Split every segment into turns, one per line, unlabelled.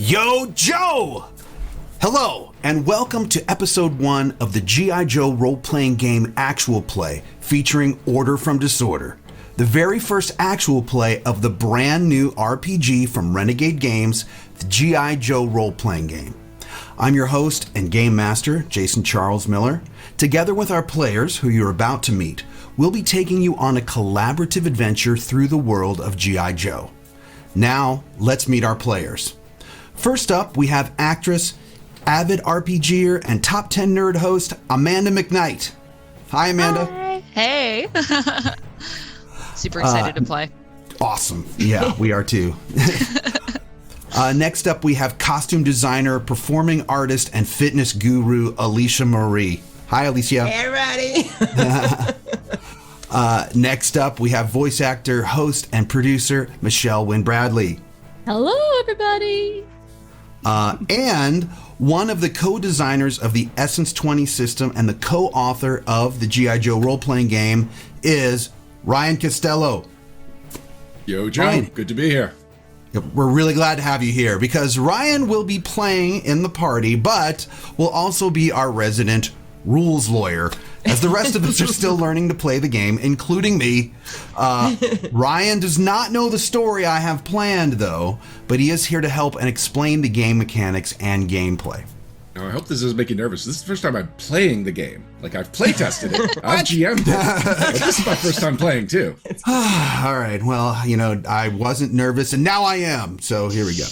Yo, Joe! Hello, and welcome to episode 1 of the G.I. Joe role-playing game Actual Play, featuring Order from Disorder, the very first actual play of the brand new RPG from Renegade Games, the G.I. Joe role-playing game. I'm your host and game master, Jason Charles Miller. Together with our players, who you're about to meet, we'll be taking you on a collaborative adventure through the world of G.I. Joe. Now, let's meet our players. First up, we have actress, avid RPGer, and top 10 nerd host, Amanda McKnight. Hi, Amanda.
Hi. Hey. Super excited to play.
Awesome. Yeah, we are too. Next up, we have costume designer, performing artist, and fitness guru, Alicia Marie. Hi, Alicia.
Hey, everybody.
Next up, we have voice actor, host, and producer, Michelle Wynn Bradley.
Hello, everybody.
And one of the co-designers of the Essence 20 system and the co-author of the G.I. Joe role-playing game is Ryan Costello.
Yo, Joe.
Ryan.
Good to be here.
We're really glad to have you here because Ryan will be playing in the party, but will also be our resident rules lawyer, as the rest of us are still learning to play the game, including me. Ryan does not know the story I have planned, though, but he is here to help and explain the game mechanics and gameplay.
Now, I hope this doesn't make you nervous. This is the first time I'm playing the game. Like, I've play tested it. I've GM'd it. But this is my first time playing, too.
All right. Well, you know, I wasn't nervous, and now I am. So here we go.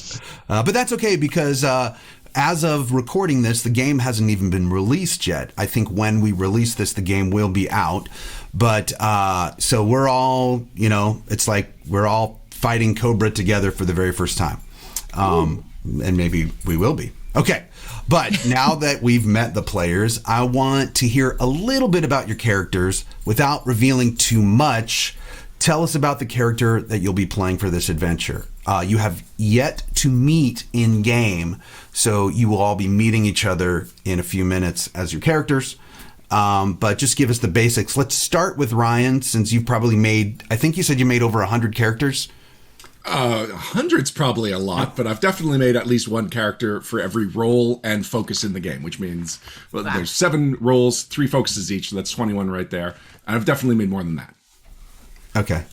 But that's okay because as of recording this, the game hasn't even been released yet. I think when we release this, the game will be out. But so we're all, you know, it's like we're all fighting Cobra together for the very first time. And maybe we will be. Okay. But now that we've met the players, I want to hear a little bit about your characters without revealing too much. Tell us about the character that you'll be playing for this adventure. You have yet to meet in game, so you will all be meeting each other in a few minutes as your characters. But just give us the basics. Let's start with Ryan, since you've probably made, I think you said you made over 100 characters.
100's probably a lot, but I've definitely made at least one character for every role and focus in the game, which means there's 7 roles, 3 focuses each, so that's 21 right there. And I've definitely made more than that.
Okay.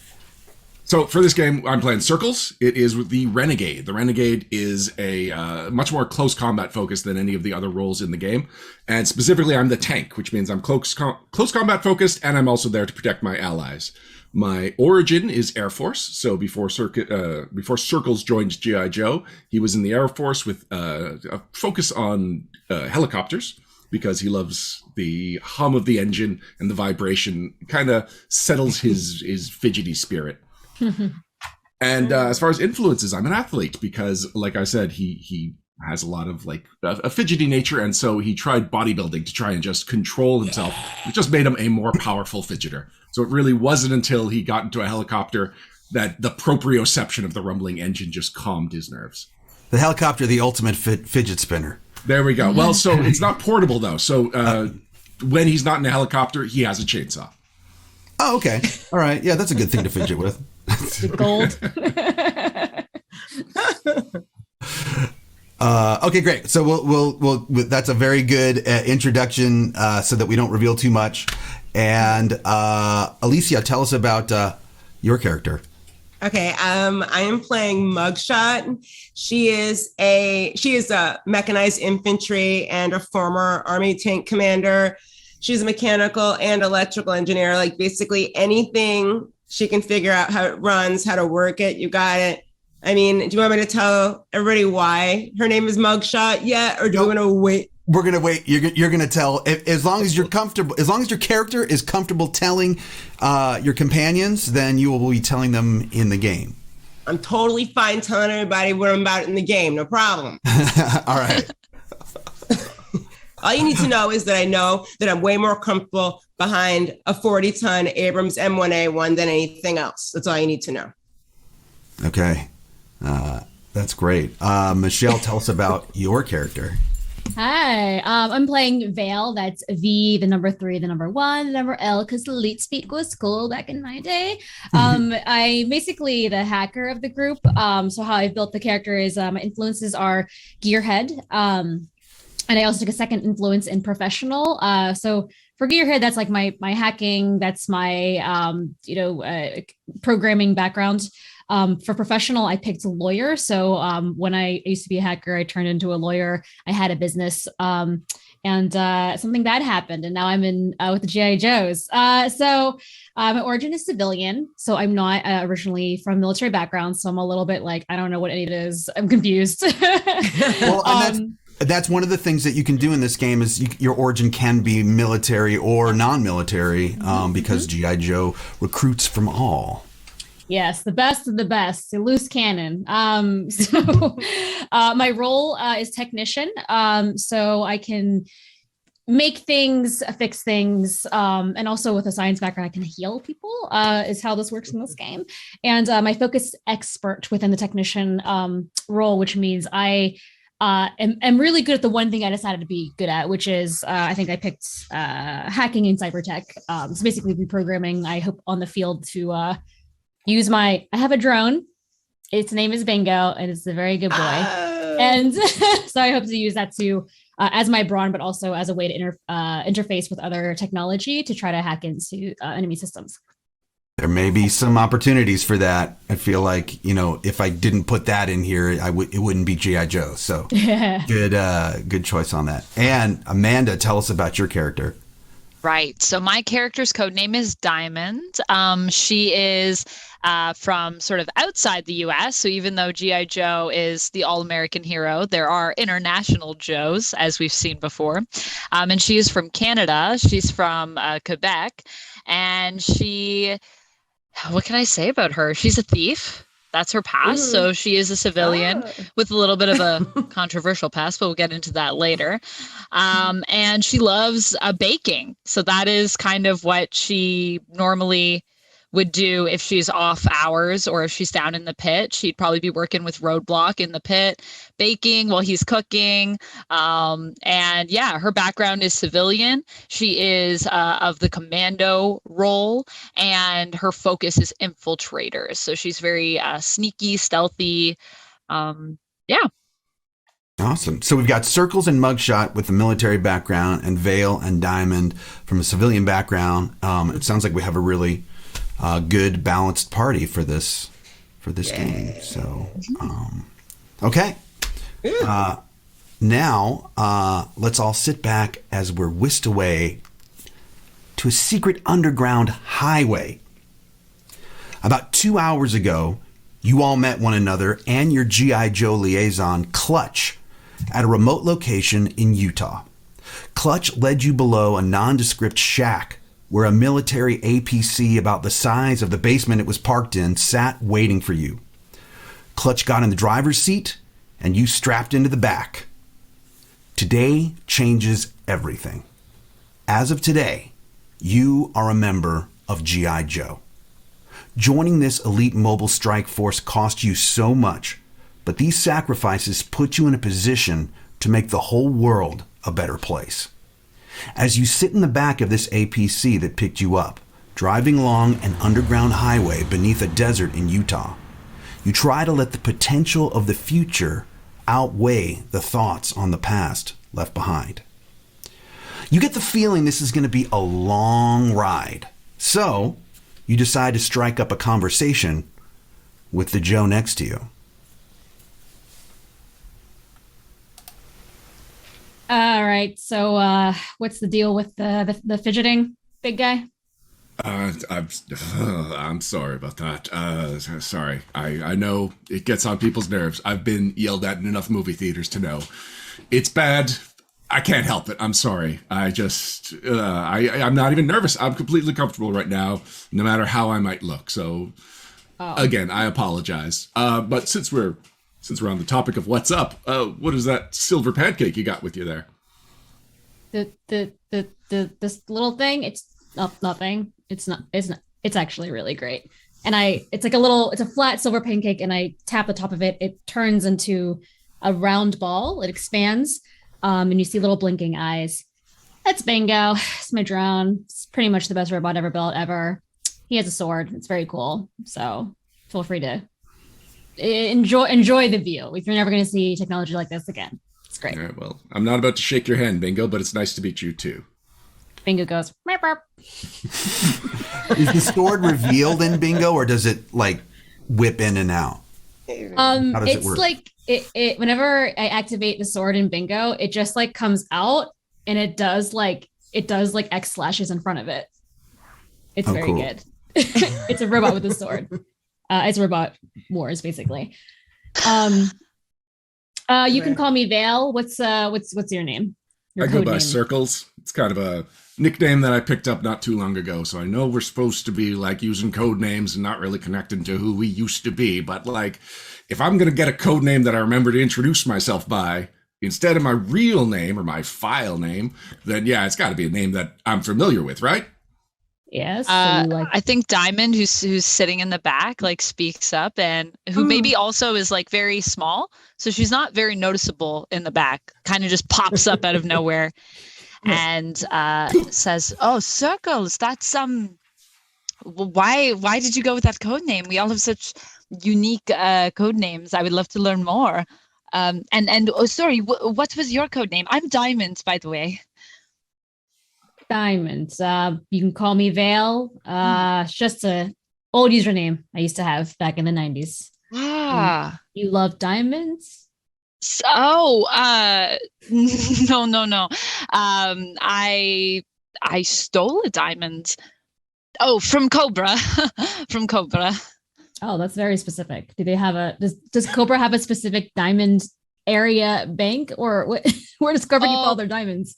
So for this game, I'm playing Circles. It is with the Renegade. The Renegade is a much more close combat focus than any of the other roles in the game. And specifically, I'm the tank, which means I'm close combat focused, and I'm also there to protect my allies. My origin is Air Force. So before Circles joined G.I. Joe, he was in the Air Force with a focus on helicopters, because he loves the hum of the engine and the vibration. Kind of settles his fidgety spirit. And as far as influences, I'm an athlete because, like I said, he has a lot of like a fidgety nature, and so he tried bodybuilding to try and just control himself. It just made him a more powerful fidgeter. So it really wasn't until he got into a helicopter that the proprioception of the rumbling engine just calmed his nerves.
The helicopter, the ultimate fidget spinner.
There we go. Well, so it's not portable, though. So when he's not in a helicopter, he has a chainsaw.
Oh, okay. All right. Yeah, that's a good thing to fidget with.
Gold.
Okay, great. So we'll that's a very good introduction so that we don't reveal too much. And Alicia, tell us about your character.
Okay, I am playing Mugshot. She is a mechanized infantry and a former Army tank commander. She's a mechanical and electrical engineer. Like basically anything she can figure out how it runs, how to work it. You got it. I mean, do you want me to tell everybody why her name is Mugshot yet, or do we want to wait?
We're gonna wait. You're gonna tell as long as you're comfortable. As long as your character is comfortable telling your companions, then you will be telling them in the game.
I'm totally fine telling everybody what I'm about in the game. No problem.
All right.
All you need to know is that I know that I'm way more comfortable behind a 40-ton Abrams M1A1 than anything else. That's all you need to know.
Okay. That's great. Michelle, tell us about your character.
Hi, I'm playing Vale. That's V, the number 3, the number 1, the number L, because the leet speak was cool back in my day. I basically the hacker of the group. So how I've built the character is my influences are Gearhead. And I also took a second influence in professional. So for Gearhead, that's like my hacking. That's my programming background. For professional, I picked a lawyer. So when I used to be a hacker, I turned into a lawyer. I had a business, and something bad happened, and now I'm in with the GI Joes. So my origin is civilian, so I'm not originally from military background. So I'm a little bit like I don't know what any of it is. I'm confused.
Well, and that's one of the things that you can do in this game is your origin can be military or non-military because GI Joe recruits from all.
Yes, the best of the best, a loose cannon. So my role is technician. So I can make things, fix things, and also with a science background, I can heal people. Is how this works in this game. And my focus is expert within the technician role, which means I am really good at the one thing I decided to be good at, which is I think I picked hacking and cyber tech. So basically reprogramming. I hope on the field to I have a drone. Its name is Bingo, and it's a very good boy. And so I hope to use that to as my brawn, but also as a way to interface with other technology to try to hack into enemy systems.
There may be some opportunities for that. I feel like, if I didn't put that in here, it wouldn't be G.I. Joe. So good choice on that. And Amanda, tell us about your character.
Right. So my character's code name is Diamond. She is from sort of outside the US. So even though G.I. Joe is the all-American hero, there are international Joes, as we've seen before. And she is from Canada. She's from Quebec. And what can I say about her? She's a thief. That's her past. So she is a civilian with a little bit of a controversial past, but we'll get into that later. And she loves baking. So that is kind of what she normally would do if she's off hours or if she's down in the pit. She'd probably be working with Roadblock in the pit, baking while he's cooking. And yeah, her background is civilian. She is of the Commando role, and her focus is infiltrators. So she's very sneaky, stealthy. Yeah.
Awesome. So we've got Circles and Mugshot with the military background, and Vale and Diamond from a civilian background. It sounds like we have a really good balanced party for this game. So, okay. Now, let's all sit back as we're whisked away to a secret underground highway. About 2 hours ago, you all met one another and your G.I. Joe liaison, Clutch, at a remote location in Utah. Clutch led you below a nondescript shack where a military APC about the size of the basement it was parked in sat waiting for you. Clutch got in the driver's seat, and you strapped into the back. Today changes everything. As of today, you are a member of G.I. Joe. Joining this elite mobile strike force cost you so much, but these sacrifices put you in a position to make the whole world a better place. As you sit in the back of this APC that picked you up, driving along an underground highway beneath a desert in Utah, you try to let the potential of the future outweigh the thoughts on the past left behind. You get the feeling this is going to be a long ride, so you decide to strike up a conversation with the Joe next to you.
All right. So, what's the deal with the fidgeting, big guy?
I'm sorry about that. Sorry. I know it gets on people's nerves. I've been yelled at in enough movie theaters to know it's bad. I can't help it. I'm sorry. I'm not even nervous. I'm completely comfortable right now, no matter how I might look. So, Again, I apologize. But since we're on the topic of what's up, what is that silver pancake you got with you there?
This little thing. It's nothing. It's not. It's actually really great. And it's a flat silver pancake, and I tap the top of it. It turns into a round ball. It expands. And you see little blinking eyes. That's Bingo. It's my drone. It's pretty much the best robot ever built ever. He has a sword. It's very cool. So feel free to enjoy the view. If you're never going to see technology like this again, it's great.
All right, well, I'm not about to shake your hand, Bingo, but it's nice to meet you too.
Bingo goes, meep, meep.
Is the sword revealed in Bingo, or does it like whip in and out? How does it
It's
work?
like it whenever I activate the sword in Bingo, it just like comes out and it does like X slashes in front of it. It's very
cool.
good. It's a robot with a sword. It's Robot Wars, basically. You can call me Vale. What's your name? Your
I go
code
by
name.
Circles. It's kind of a nickname that I picked up not too long ago. So I know we're supposed to be like using code names and not really connecting to who we used to be. But like, if I'm going to get a code name that I remember to introduce myself by instead of my real name or my file name, then yeah, it's got to be a name that I'm familiar with, right?
Yes. So
I think Diamond, who's sitting in the back, like speaks up, and who maybe also is like very small, so she's not very noticeable in the back. Kind of just pops up out of nowhere, and says, "Oh, Circles, that's why did you go with that code name? We all have such unique code names. I would love to learn more." And oh, sorry, what was your code name? I'm Diamond, by the way.
Diamonds. You can call me Vale. It's just a old username I used to have back in the 90s.
Ah.
You love diamonds?
So, no. I stole a diamond. Oh, from Cobra, from Cobra.
Oh, that's very specific. Do they have does Cobra have a specific diamond area bank, or where does Cobra keep all their diamonds?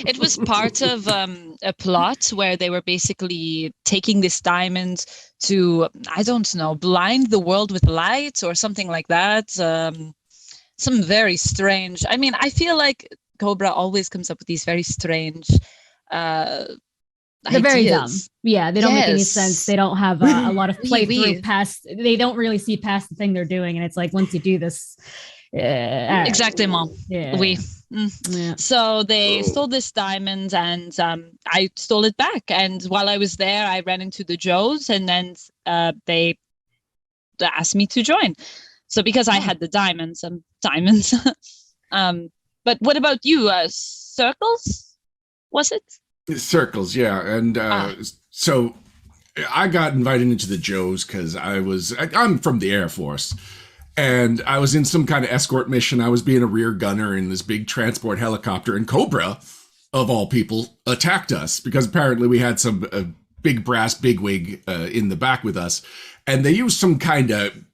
It was part of a plot where they were basically taking this diamond to, I don't know, blind the world with light or something like that. Some very strange. I mean, I feel like Cobra always comes up with these very strange
They're very dumb. Yeah, they don't make any sense. They don't have a lot of playthrough past. They don't really see past the thing they're doing, and it's like once you do this,
exactement.
Yeah.
Yeah. So they stole this diamond, and I stole it back. And while I was there, I ran into the Joes, and then they asked me to join. So because I had the diamonds, but what about you? Circles? Was it?
Circles, yeah. And so I got invited into the Joes because I'm from the Air Force. And I was in some kind of escort mission. I was being a rear gunner in this big transport helicopter, and Cobra, of all people, attacked us because apparently we had some big brass bigwig in the back with us. And they used some kind of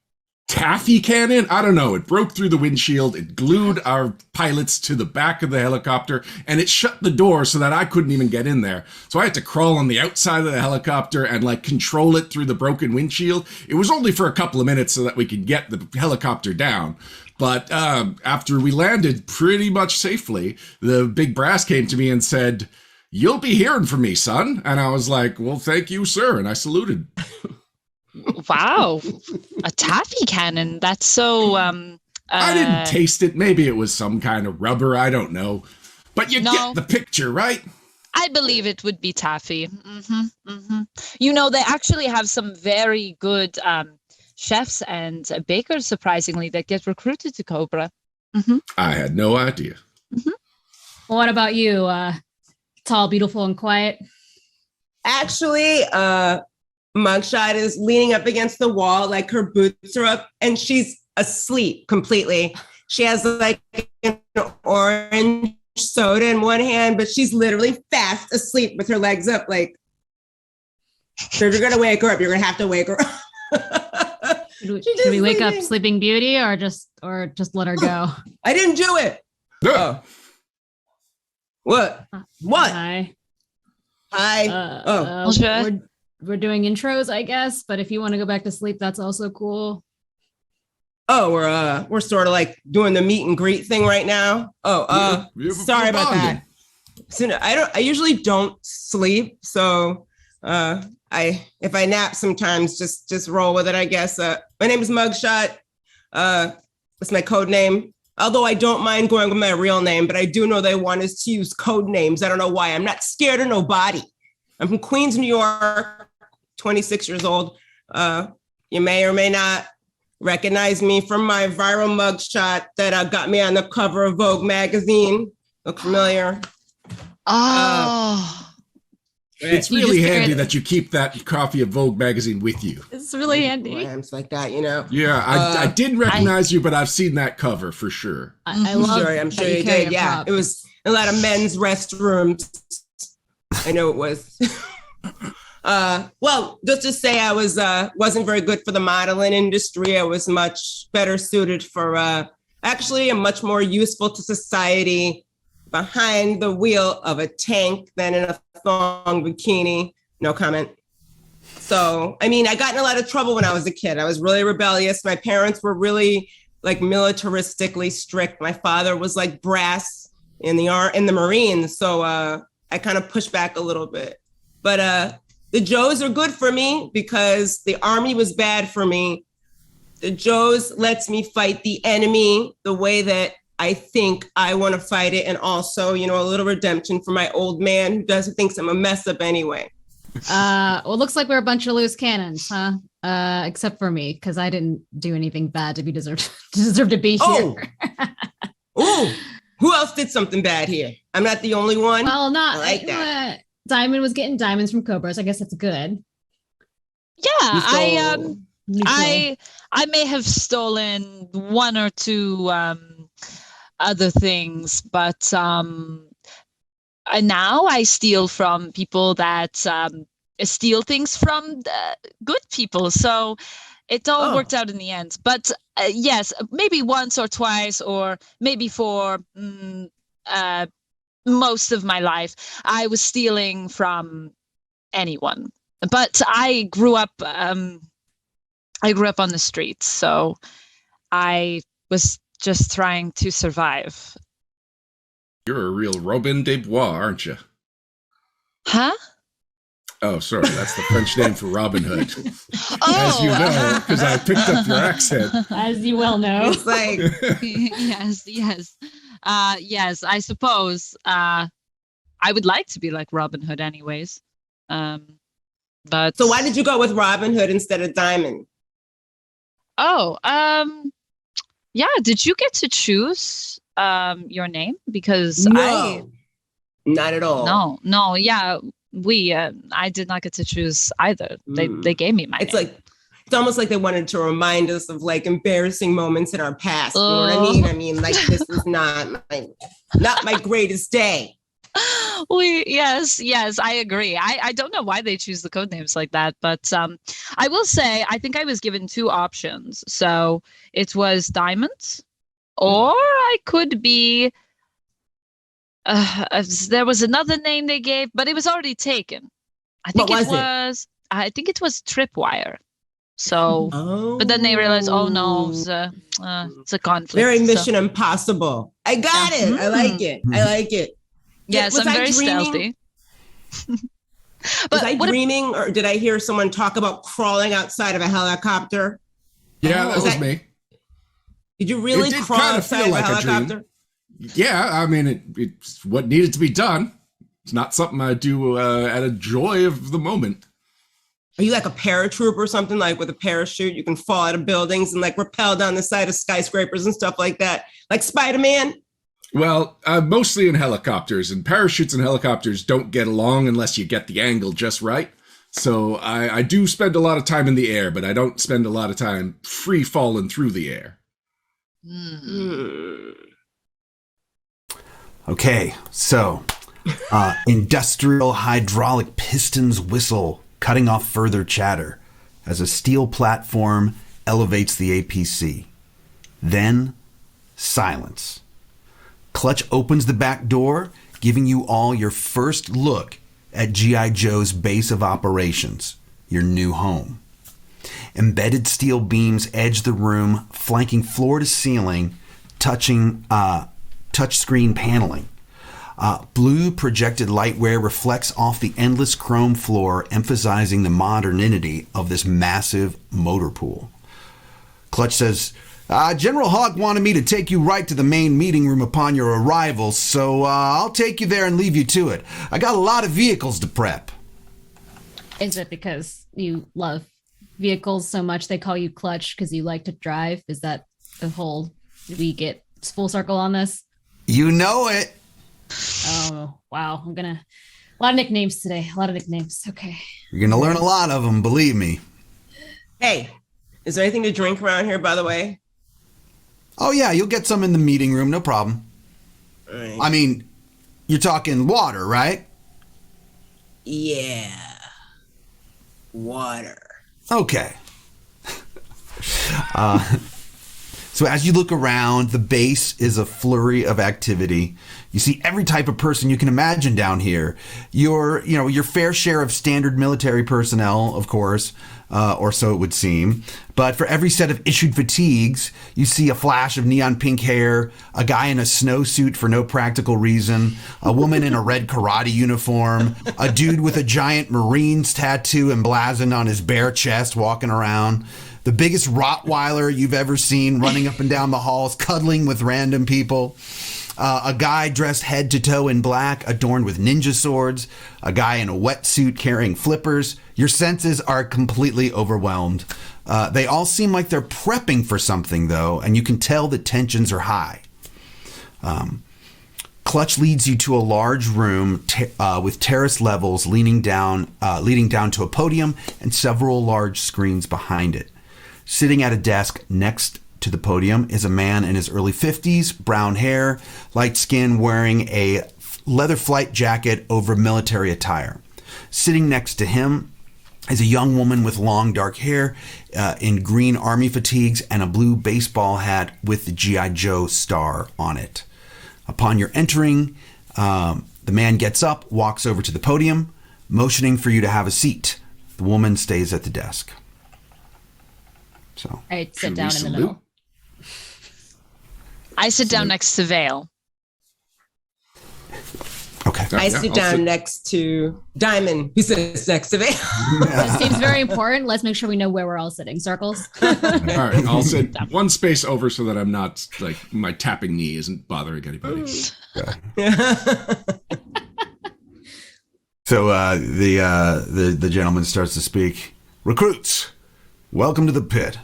taffy cannon. I don't know. It broke through the windshield. It glued our pilots to the back of the helicopter, and it shut the door so that I couldn't even get in there. So I had to crawl on the outside of the helicopter and like control it through the broken windshield. It was only for a couple of minutes so that we could get the helicopter down. But after we landed pretty much safely, the big brass came to me and said, "You'll be hearing from me, son." And I was like, "Well, thank you, sir." And I saluted.
Wow, a taffy cannon. That's so.
I didn't taste it. Maybe it was some kind of rubber. I don't know. But you get the picture, right?
I believe it would be taffy. You know, they actually have some very good chefs and bakers, surprisingly, that get recruited to Cobra.
I had no idea.
Well, what about you? Tall, beautiful, and quiet.
Actually, Mugshot is leaning up against the wall, like her boots are up, and she's asleep completely. She has like an orange soda in one hand, but she's literally fast asleep with her legs up. Like, so if you're gonna wake her up, you're gonna have to wake her up.
Should we wake up Sleeping Beauty or just let her go?
I didn't do it. Oh. What? What?
Hi.
Sure.
We're doing intros, I guess, but if you want to go back to sleep, that's also cool.
Oh, we're sort of like doing the meet and greet thing right now. Sorry about that. So I usually don't sleep, so if I nap sometimes, just roll with it, I guess. My name is Mugshot. That's my code name. Although I don't mind going with my real name, but I do know they want us to use code names. I don't know why. I'm not scared of nobody. I'm from Queens, New York, 26 years old. You may or may not recognize me from my viral mugshot that got me on the cover of Vogue magazine. Look familiar?
Oh.
It's really handy that you keep that copy of Vogue magazine with you.
It's really handy.
Rams like that, you know.
Yeah, I didn't recognize you, but I've seen that cover for sure.
I love.
I'm sure you did. Yeah, it was a lot of men's restrooms. I know it was. Well, just to say, I wasn't very good for the modeling industry. I was much better suited for actually, I'm much more useful to society behind the wheel of a tank than in a thong bikini. No comment. So, I mean, I got in a lot of trouble when I was a kid. I was really rebellious. My parents were really like militaristically strict. My father was like brass in the Marines. So I kind of pushed back a little bit. But the Joes are good for me because the Army was bad for me. The Joes lets me fight the enemy the way that I think I want to fight it. And also, you know, a little redemption for my old man who thinks I'm a mess up anyway.
Well, it looks like we're a bunch of loose cannons, huh? Except for me, because I didn't do anything bad to deserve to be here.
Oh, who else did something bad here? I'm not the only one.
Well, not
I like that.
Diamond was getting diamonds from Cobras. I guess that's good.
Yeah, I may have stolen one or two other things, but now I steal from people that steal things from good people. So it all worked out in the end. But yes, maybe once or twice, or maybe for most of my life, I was stealing from anyone. But I grew up on the streets, so I was just trying to survive.
You're a real Robin des Bois, aren't you?
Huh?
Oh, sorry. That's the French name for Robin Hood. As you know, because I picked up your accent.
As you well know.
It's like...
Yes. Yes, I suppose. I would like to be like Robin Hood anyways. But
So why did you go with Robin Hood instead of Diamond?
Yeah, did you get to choose your name? Because
No, not at all.
No, yeah, I did not get to choose either. They gave me my name.
It's almost like they wanted to remind us of like embarrassing moments in our past. You know what I mean? I mean, like this is not my greatest day.
Yes, I agree. I don't know why they choose the code names like that, but I will say I think I was given two options. So it was Diamonds, or I could be. There was another name they gave, but it was already taken. I think I think it was Tripwire. So, but then they realized, oh no, it's a conflict.
Very Mission Impossible. I got it. I like it. I like it.
Yes, I'm very stealthy.
But was I dreaming, or did I hear someone talk about crawling outside of a helicopter?
Yeah, that was me.
Did you really crawl outside of a helicopter?
Yeah, I mean, it's what needed to be done. It's not something I do at a joy of the moment.
Are you like a paratrooper or something, like with a parachute? You can fall out of buildings and like rappel down the side of skyscrapers and stuff like that, like Spider-Man?
Well, mostly in helicopters, and parachutes and helicopters don't get along unless you get the angle just right. So I do spend a lot of time in the air, but I don't spend a lot of time free falling through the air.
Okay, so industrial hydraulic pistons whistle, cutting off further chatter as a steel platform elevates the APC. Then, silence. Clutch opens the back door, giving you all your first look at G.I. Joe's base of operations, your new home. Embedded steel beams edge the room, flanking floor to ceiling, touching touchscreen paneling. Blue projected lightware reflects off the endless chrome floor, emphasizing the modernity of this massive motor pool. Clutch says, General Hawk wanted me to take you right to the main meeting room upon your arrival, so I'll take you there and leave you to it. I got a lot of vehicles to prep.
Is it because you love vehicles so much they call you Clutch because you like to drive? Is that the whole, we get full circle on this?
You know it.
Oh, wow. A lot of nicknames today. A lot of nicknames. Okay.
You're going to learn a lot of them, believe me.
Hey, is there anything to drink around here, by the way?
Oh, yeah, you'll get some in the meeting room, no problem.
Right.
I mean, you're talking water, right?
Yeah. Water.
Okay. So as you look around, the base is a flurry of activity. You see every type of person you can imagine down here. Your fair share of standard military personnel, of course, or so it would seem. But for every set of issued fatigues, you see a flash of neon pink hair, a guy in a snowsuit for no practical reason, a woman in a red karate uniform, a dude with a giant Marines tattoo emblazoned on his bare chest walking around, the biggest Rottweiler you've ever seen running up and down the halls, cuddling with random people. A guy dressed head to toe in black, adorned with ninja swords, a guy in a wetsuit carrying flippers. Your senses are completely overwhelmed. They all seem like they're prepping for something, though, and you can tell the tensions are high. Clutch leads you to a large room with terrace levels leading down to a podium and several large screens behind it. Sitting at a desk next to the podium is a man in his early 50s, brown hair, light skin, wearing a leather flight jacket over military attire. Sitting next to him is a young woman with long dark hair in green army fatigues and a blue baseball hat with the D.I.S.O.R.D.E.R star on it. Upon your entering, the man gets up, walks over to the podium, motioning for you to have a seat. The woman stays at the desk. So
I sit down in the middle.
I sit down next to Vale.
Okay.
I sit down next to Diamond, who sits next to Vale.
This seems very important. Let's make sure we know where we're all sitting. Circles.
All right, I'll sit one space over so that I'm not, like, my tapping knee isn't bothering anybody.
So the gentleman starts to speak. Recruits, welcome to the pit.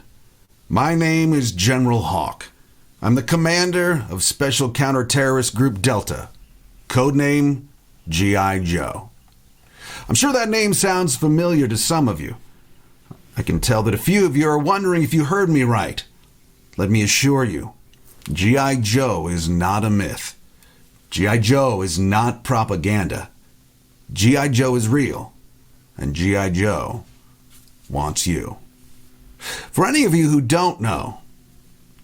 My name is General Hawk. I'm the commander of Special Counter-Terrorist Group Delta. Codename G.I. Joe. I'm sure that name sounds familiar to some of you. I can tell that a few of you are wondering if you heard me right. Let me assure you, G.I. Joe is not a myth. G.I. Joe is not propaganda. G.I. Joe is real, and G.I. Joe wants you. For any of you who don't know,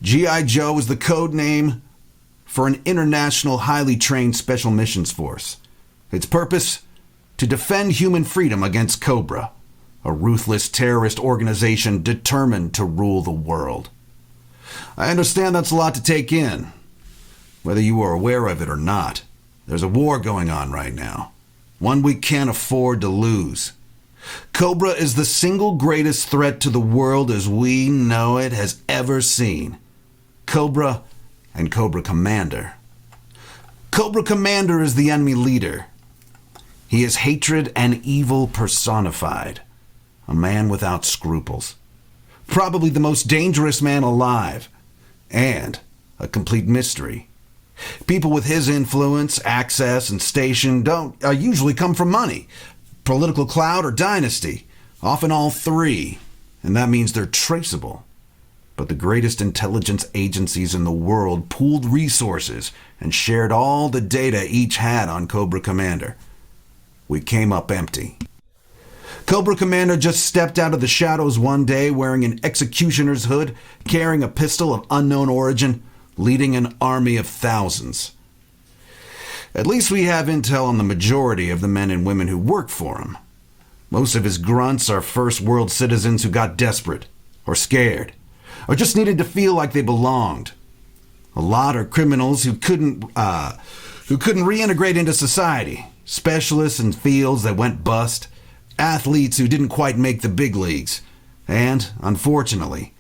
G.I. Joe is the code name for an international highly trained special missions force. Its purpose? To defend human freedom against Cobra, a ruthless terrorist organization determined to rule the world. I understand that's a lot to take in. Whether you are aware of it or not, there's a war going on right now. One we can't afford to lose. Cobra is the single greatest threat to the world as we know it has ever seen. Cobra and Cobra Commander. Cobra Commander is the enemy leader. He is hatred and evil personified. A man without scruples. Probably the most dangerous man alive. And a complete mystery. People with his influence, access, and station don't usually come from money, political clout, or dynasty. Often all three. And that means they're traceable. But the greatest intelligence agencies in the world pooled resources and shared all the data each had on Cobra Commander. We came up empty. Cobra Commander just stepped out of the shadows one day wearing an executioner's hood, carrying a pistol of unknown origin, leading an army of thousands. At least we have intel on the majority of the men and women who work for him. Most of his grunts are first world citizens who got desperate, or scared, or just needed to feel like they belonged. A lot are criminals who couldn't reintegrate into society, specialists in fields that went bust, athletes who didn't quite make the big leagues, and, unfortunately,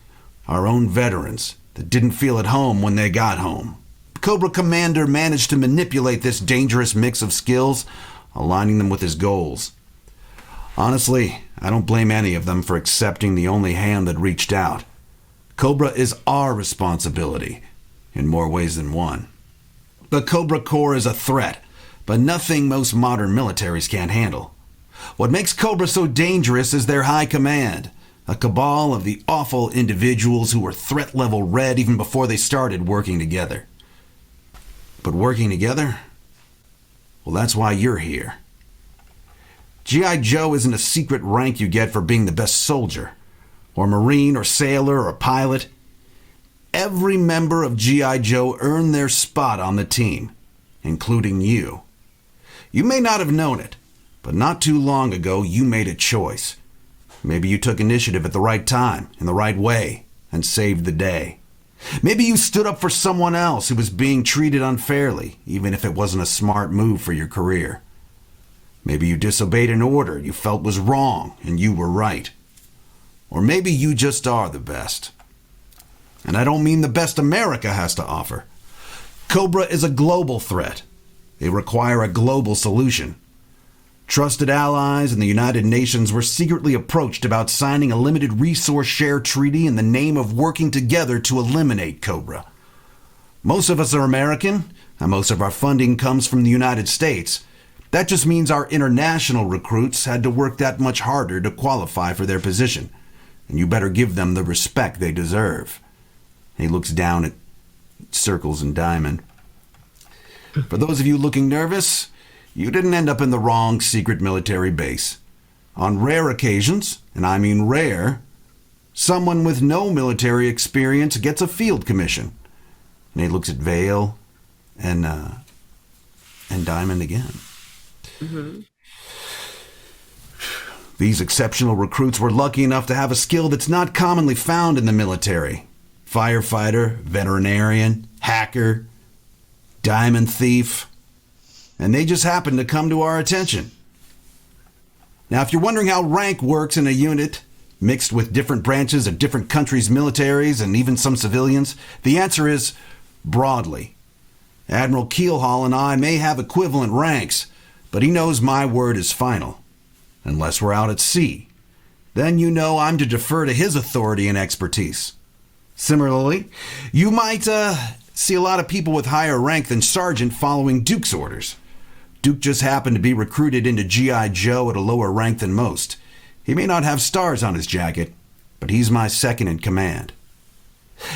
our own veterans that didn't feel at home when they got home. Cobra Commander managed to manipulate this dangerous mix of skills, aligning them with his goals. Honestly, I don't blame any of them for accepting the only hand that reached out. Cobra is our responsibility, in more ways than one. The Cobra Corps is a threat, but nothing most modern militaries can't handle. What makes Cobra so dangerous is their high command, a cabal of the awful individuals who were threat level red even before they started working together. But working together? Well, that's why you're here. G.I. Joe isn't a secret rank you get for being the best soldier, or Marine, or sailor, or pilot. Every member of G.I. Joe earned their spot on the team, including you. You may not have known it, but not too long ago you made a choice. Maybe you took initiative at the right time, in the right way, and saved the day. Maybe you stood up for someone else who was being treated unfairly, even if it wasn't a smart move for your career. Maybe you disobeyed an order you felt was wrong and you were right. Or maybe you just are the best. And I don't mean the best America has to offer. Cobra is a global threat. They require a global solution. Trusted allies and the United Nations were secretly approached about signing a limited resource share treaty in the name of working together to eliminate Cobra. Most of us are American, and most of our funding comes from the United States. That just means our international recruits had to work that much harder to qualify for their position, and you better give them the respect they deserve. He looks down at Circles and Diamond. For those of you looking nervous, you didn't end up in the wrong secret military base. On rare occasions, and I mean rare, someone with no military experience gets a field commission. And he looks at Vale and Diamond again. Mm-hmm. These exceptional recruits were lucky enough to have a skill that's not commonly found in the military. Firefighter, veterinarian, hacker, diamond thief. And they just happened to come to our attention. Now, if you're wondering how rank works in a unit, mixed with different branches of different countries' militaries and even some civilians, the answer is broadly. Admiral Keelhaul and I may have equivalent ranks, but he knows my word is final. Unless we're out at sea. Then you know I'm to defer to his authority and expertise. Similarly, you might see a lot of people with higher rank than sergeant following Duke's orders. Duke just happened to be recruited into G.I. Joe at a lower rank than most. He may not have stars on his jacket, but he's my second in command.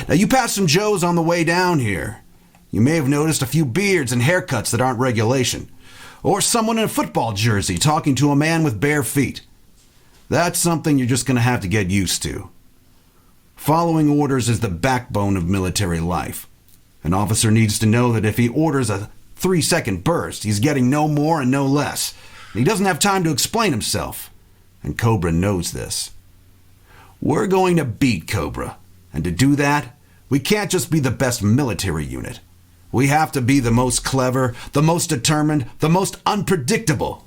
Now, you passed some Joes on the way down here. You may have noticed a few beards and haircuts that aren't regulation. Or someone in a football jersey talking to a man with bare feet. That's something you're just going to have to get used to. Following orders is the backbone of military life. An officer needs to know that if he orders a 3-second burst, he's getting no more and no less. He doesn't have time to explain himself. And Cobra knows this. We're going to beat Cobra. And to do that, we can't just be the best military unit. We have to be the most clever, the most determined, the most unpredictable.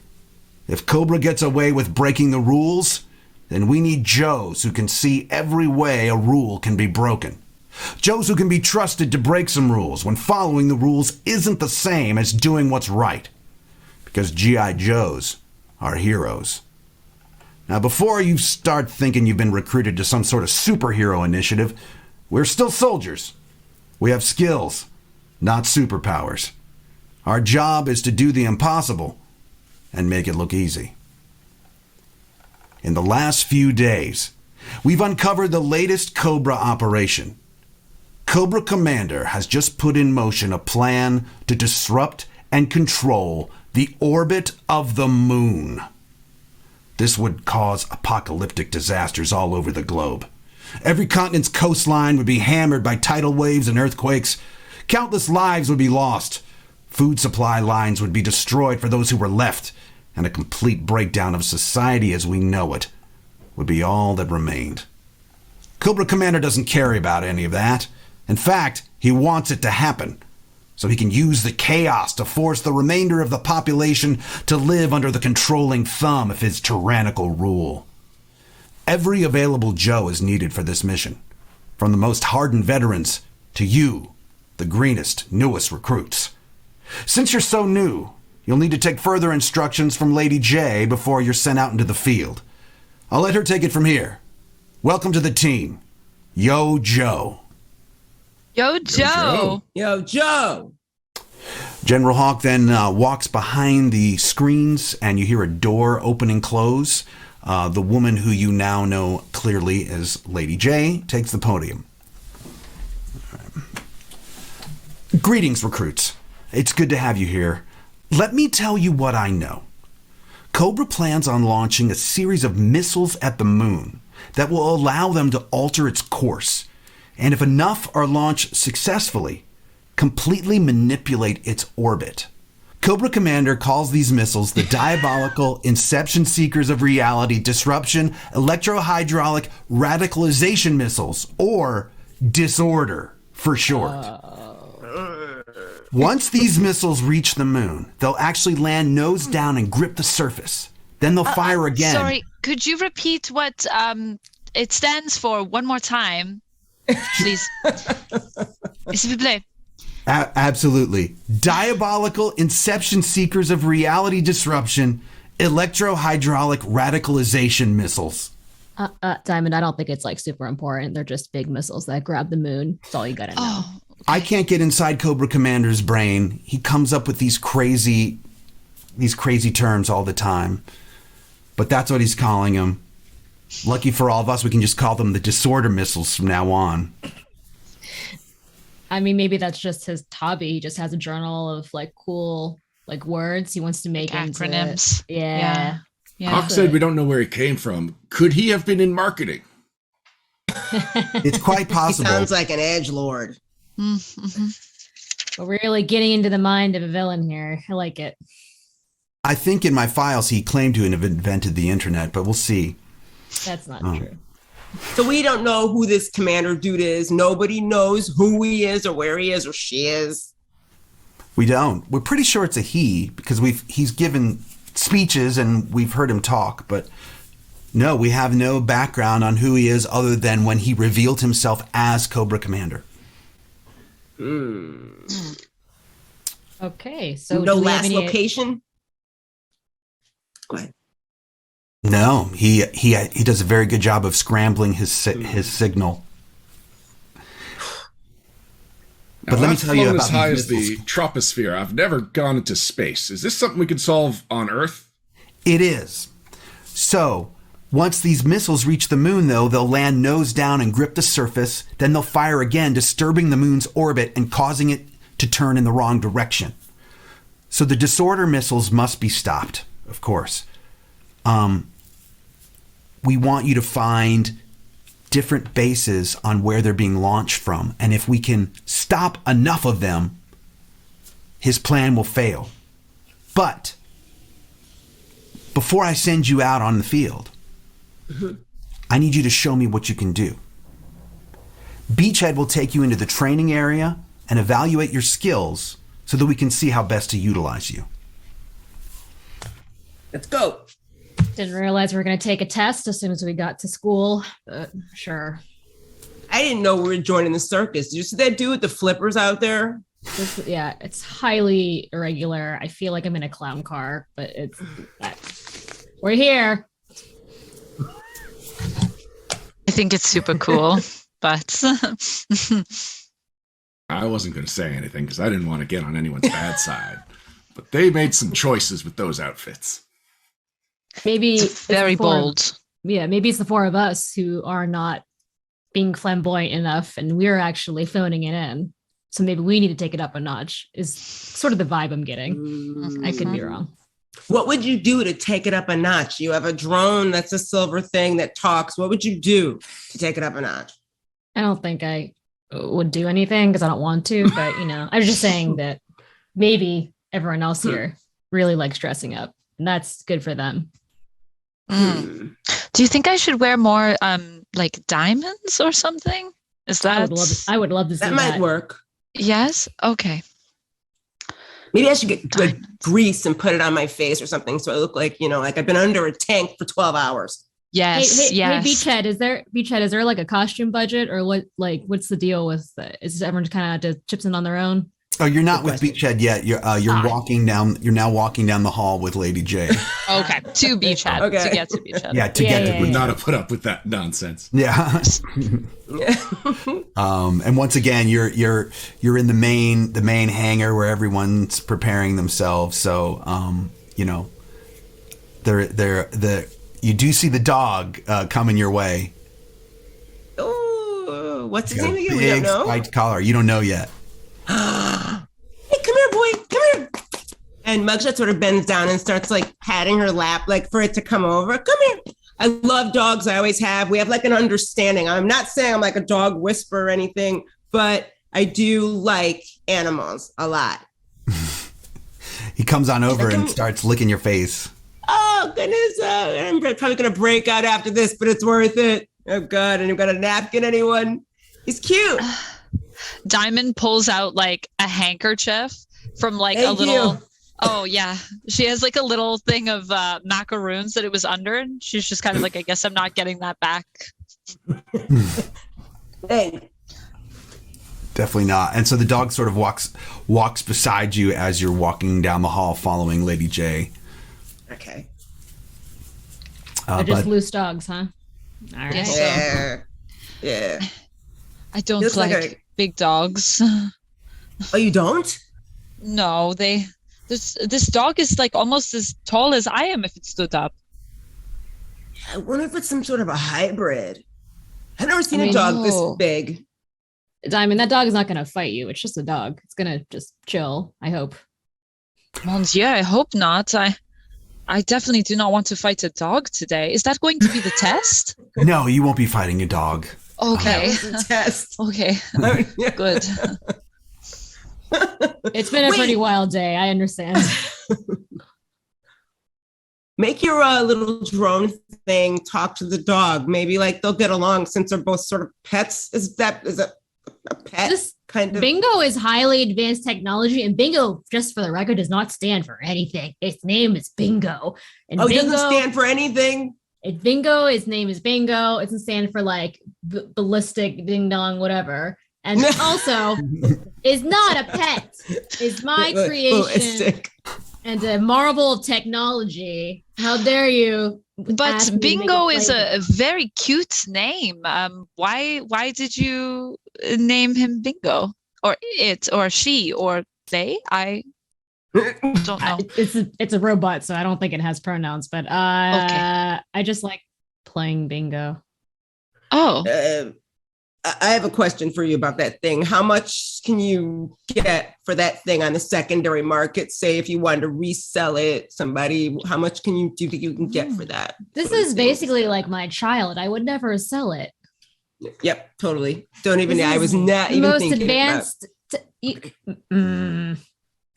If Cobra gets away with breaking the rules, then we need Joes who can see every way a rule can be broken. Joes who can be trusted to break some rules when following the rules isn't the same as doing what's right. Because G.I. Joes are heroes. Now, before you start thinking you've been recruited to some sort of superhero initiative, we're still soldiers. We have skills, not superpowers. Our job is to do the impossible and make it look easy. In the last few days, we've uncovered the latest Cobra operation. Cobra Commander has just put in motion a plan to disrupt and control the orbit of the moon. This would cause apocalyptic disasters all over the globe. Every continent's coastline would be hammered by tidal waves and earthquakes. Countless lives would be lost. Food supply lines would be destroyed for those who were left, and a complete breakdown of society as we know it would be all that remained. Cobra Commander doesn't care about any of that. In fact, he wants it to happen, so he can use the chaos to force the remainder of the population to live under the controlling thumb of his tyrannical rule. Every available Joe is needed for this mission, from the most hardened veterans to you, the greenest, newest recruits. Since you're so new, you'll need to take further instructions from Lady J before you're sent out into the field. I'll let her take it from here. Welcome to the team. Yo, Joe.
Yo, Joe.
Yo, Joe.
General Hawk then walks behind the screens, and you hear a door open and close. The woman who you now know clearly as Lady J takes the podium. Greetings, recruits. It's good to have you here. Let me tell you what I know. Cobra plans on launching a series of missiles at the moon that will allow them to alter its course, and if enough are launched successfully, completely manipulate its orbit. Cobra Commander calls these missiles the diabolical inception seekers of reality disruption electrohydraulic radicalization missiles, or D.I.S.O.R.D.E.R for short. Once these missiles reach the moon, they'll actually land nose down and grip the surface. Then they'll fire again.
Sorry, could you repeat what it stands for one more time, please? S'il vous plaît.
Absolutely. Diabolical inception seekers of reality disruption electrohydraulic radicalization missiles.
Diamond, I don't think it's like super important. They're just big missiles that grab the moon. That's all you gotta know.
Oh.
I can't get inside Cobra Commander's brain. He comes up with these crazy terms all the time. But that's what he's calling them. Lucky for all of us, we can just call them the D.I.S.O.R.D.E.R missiles from now on.
I mean, maybe that's just his hobby. He just has a journal of like cool like words he wants to make
like
into
acronyms.
Yeah.
Hawk said we don't know where he came from. Could he have been in marketing?
It's quite possible.
He sounds like an edgelord.
We're really getting into the mind of a villain here. I like it.
I think in my files he claimed to have invented the internet, but we'll see.
That's not true.
So we don't know who this commander dude is. Nobody knows who he is or where he is or she is.
We don't. We're pretty sure it's a he because he's given speeches and we've heard him talk, but no, we have no background on who he is other than when he revealed himself as Cobra Commander.
Okay, so
no last location. Go ahead.
No, he does a very good job of scrambling his signal.
Now,
but let me tell you about
as high
these
as the troposphere. I've never gone into space. Is this something we could solve on Earth?
It is. So, once these missiles reach the moon, though, they'll land nose down and grip the surface. Then they'll fire again, disturbing the moon's orbit and causing it to turn in the wrong direction. So the D.I.S.O.R.D.E.R missiles must be stopped, of course. We want you to find different bases on where they're being launched from. And if we can stop enough of them, his plan will fail. But before I send you out on the field, I need you to show me what you can do. Beachhead will take you into the training area and evaluate your skills so that we can see how best to utilize you.
Let's go.
Didn't realize we were going to take a test as soon as we got to school, but sure.
I didn't know we were joining the circus. Did you see that dude with the flippers out there?
Yeah, it's highly irregular. I feel like I'm in a clown car, but we're here.
I think it's super cool, but
I wasn't going to say anything because I didn't want to get on anyone's bad side. But they made some choices with those outfits.
Maybe
it's very bold.
Maybe it's the four of us who are not being flamboyant enough and we're actually phoning it in. So maybe we need to take it up a notch is sort of the vibe I'm getting. I could be wrong.
What would you do to take it up a notch? You have a drone that's a silver thing that talks. What would you do to take it up a notch?
I don't think I would do anything because I don't want to, but I was just saying that maybe everyone else here really likes dressing up and that's good for them.
Do you think I should wear more like diamonds or something? Is that
I would love to see that.
That might work.
Yes. Okay.
Maybe I should get like grease and put it on my face or something so I look like, like I've been under a tank for 12 hours.
Yes,
Hey,
yes.
Beachhead, is there like a costume budget or what's the deal with is everyone kind of chips in on their own?
Oh, you're not
Good
with
question.
Beachhead yet. You're walking down. You're now walking down the hall with Lady J.
Okay, to Beachhead.
Okay.
To get to Beachhead.
Yeah, to
Yeah,
get
yeah,
to
Would
Beachhead.
not have put up with that nonsense.
Yeah. And once again, you're in the main hangar where everyone's preparing themselves. So, you know, you do see the dog coming your way.
Oh, what's his
Got a
name again? We don't
big
know.
spiked collar. You don't know yet.
Hey, come here, boy. Come here. And Mugshot sort of bends down and starts like patting her lap, like for it to come over. Come here. I love dogs. I always have. We have like an understanding. I'm not saying I'm like a dog whisperer or anything, but I do like animals a lot.
He comes on over and starts licking your face.
Oh, goodness. I'm probably going to break out after this, but it's worth it. Oh, God. And you've got a napkin, anyone? He's cute.
Diamond pulls out like a handkerchief from like
Thank
a little.
you.
Oh yeah, she has like a little thing of macaroons that it was under, and she's just kind of like, I guess I'm not getting that back.
Hey.
Definitely not. And so the dog sort of walks beside you as you're walking down the hall, following Lady J.
Okay.
They're just loose dogs, huh? All right.
Yes.
Yeah. Yeah.
I don't
Looks
like,
like
big dogs.
Oh, you don't?
No, this dog is like almost as tall as I am if it stood up.
I wonder if it's some sort of a hybrid. I've never seen
I
a
mean,
dog this
no.
big.
Diamond, that dog is not going to fight you. It's just a dog. It's going to just chill, I hope.
Mon Dieu, I hope not. I definitely do not want to fight a dog today. Is that going to be the test?
No, you won't be fighting a dog.
Okay.
That was a test.
Okay. Good.
It's been a pretty wild day. I understand.
Make your little drone thing talk to the dog. Maybe like they'll get along since they're both sort of pets. Is a pet
This
kind of?
Bingo is highly advanced technology, and Bingo, just for the record, does not stand for anything. Its name is Bingo. And
Oh, he
Bingo,
doesn't stand for anything.
Bingo, his name is Bingo. It doesn't stand for like ballistic, ding dong, whatever. And also, is not a pet. It's my creation
Ballistic.
and a marvel of technology. How dare you?
But
ask me to make
Bingo
a
is
flavor.
a very cute name. Why did you name him Bingo, or it, or she, or they? I don't know.
It's a robot, so I don't think it has pronouns. But
Okay.
I just like playing bingo.
Oh,
I have a question for you about that thing. How much can you get for that thing on the secondary market? Say if you wanted to resell it, somebody, how much do you think you can get for that?
This
Sort of
is
thing.
basically like my child. I would never sell it.
Yep, totally. Don't even.
This
I
is
was not
the
even
most
thinking
advanced.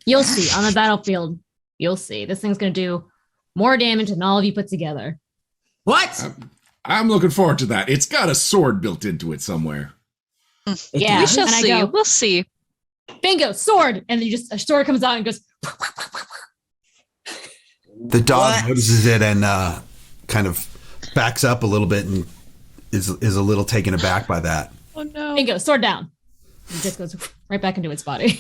You'll see on the battlefield. You'll see. This thing's gonna do more damage than all of you put together.
What?
I'm looking forward to that. It's got a sword built into it somewhere.
Yeah,
we shall
and I
see.
go-
We'll see.
Bingo, sword, and then just a sword comes out and goes.
The dog
What?
notices it and kind of backs up a little bit and is a little taken aback by that.
Oh no.
Bingo, sword down. And just goes right back into its body.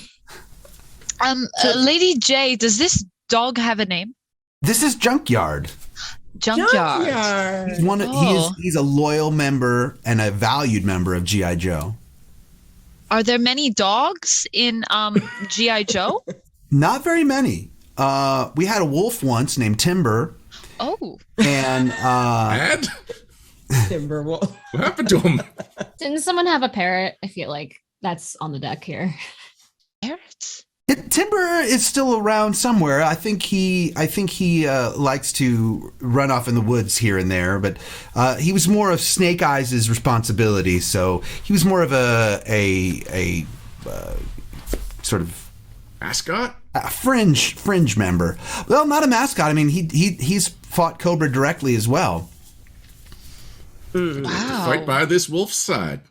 Lady J, does this dog have a name?
This is Junkyard.
Junkyard.
He's he's a loyal member and a valued member of G.I. Joe.
Are there many dogs in G.I. Joe?
Not very many. We had a wolf once named Timber,
Oh,
and
And
Timberwolf.
what happened to him?
Didn't someone have a parrot? I feel like that's on the deck here.
parrots.
Timber is still around somewhere. I think he likes to run off in the woods here and there, but he was more of Snake Eyes' responsibility. So he was more of a sort of
Mascot?
a fringe member. Well, not a mascot. I mean, he's fought Cobra directly as well.
Wow.
Fight by this wolf's side.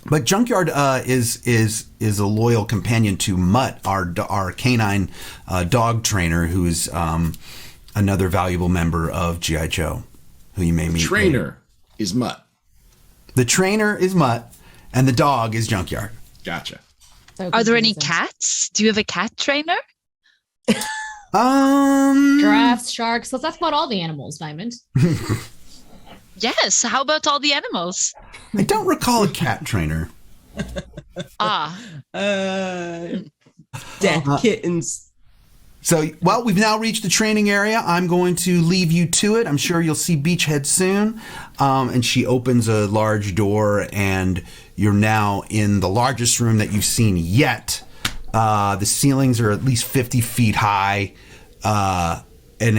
But Junkyard is a loyal companion to Mutt, our canine dog trainer, who's another valuable member of G.I. Joe, who you may meet.
Trainer is Mutt.
The trainer is Mutt, and the dog is Junkyard.
Gotcha.
So
Are there any
confusing.
cats? Do you have a cat trainer?
Giraffes, sharks. Let's talk about all the animals, Diamond.
Yes. How about all the animals?
I don't recall a cat trainer.
Dead kittens.
So, well, we've now reached the training area. I'm going to leave you to it. I'm sure you'll see Beachhead soon. And she opens a large door, and you're now in the largest room that you've seen yet. The ceilings are at least 50 feet high, and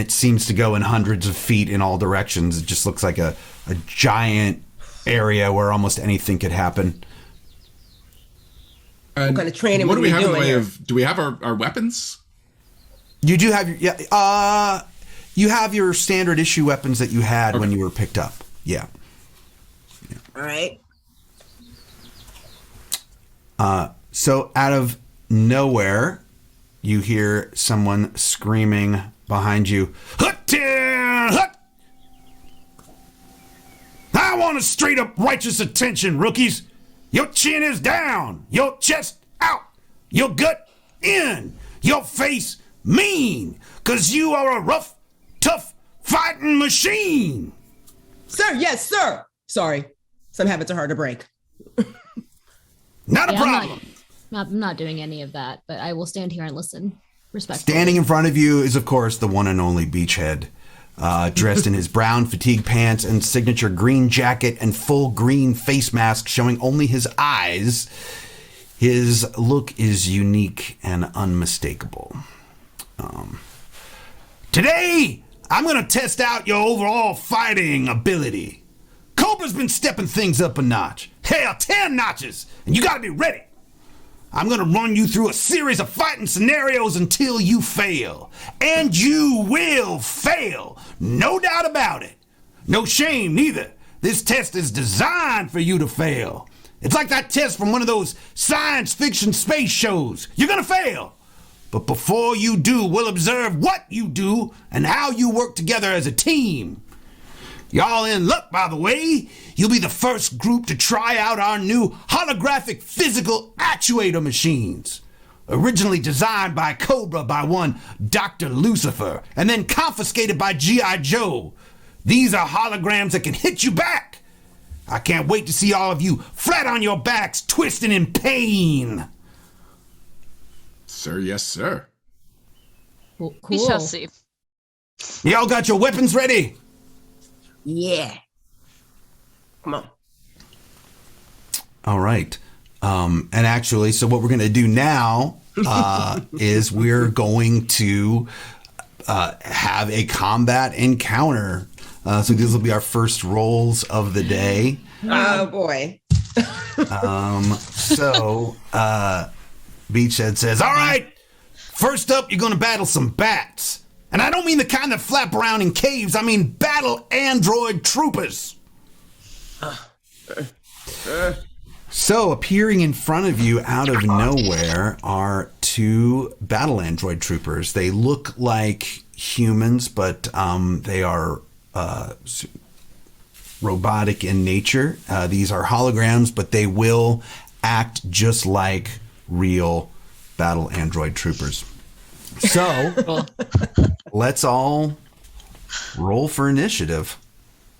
it seems to go in hundreds of feet in all directions. It just looks like a giant area where almost anything could happen.
And
What kind of training
what do
would
we
we
have in
do
the way
here?
of? Do we have our weapons?
You do have your you have your standard issue weapons that you had when you were picked up. Yeah.
All right.
So out of nowhere, you hear someone screaming behind you. Hut! I want a straight up righteous attention, rookies. Your chin is down, your chest out, your gut in, your face mean, 'cause you are a rough, tough fighting machine.
Sir, yes, sir. Sorry. Some habits are hard to break.
Not a
Yeah,
problem.
I'm not doing any of that, but I will stand here and listen respectfully.
Standing in front of you is, of course, the one and only Beachhead, dressed in his brown fatigue pants and signature green jacket and full green face mask showing only his eyes. His look is unique and unmistakable. Today, I'm going to test out your overall fighting ability. Cobra's been stepping things up a notch. Hell, 10 notches, and you got to be ready. I'm going to run you through a series of fighting scenarios until you fail. And you will fail. No doubt about it. No shame, neither. This test is designed for you to fail. It's like that test from one of those science fiction space shows. You're going to fail. But before you do, we'll observe what you do and how you work together as a team. Y'all in luck, by the way. You'll be the first group to try out our new holographic physical actuator machines. Originally designed by Cobra by one Dr. Lucifer and then confiscated by G.I. Joe. These are holograms that can hit you back. I can't wait to see all of you flat on your backs, twisting in pain.
Sir, yes, sir.
Cool.
We shall see.
Y'all got your weapons ready?
Yeah. Come on.
All right. And actually, so what we're going to do now is we're going to have a combat encounter. So these will be our first rolls of the day.
Oh, boy.
So Beachhead says, all right, first up, you're going to battle some bats. And I don't mean the kind that flap around in caves. I mean battle android troopers. So appearing in front of you out of nowhere are two battle android troopers. They look like humans, but they are robotic in nature. These are holograms, but they will act just like real battle android troopers. So let's all roll for initiative.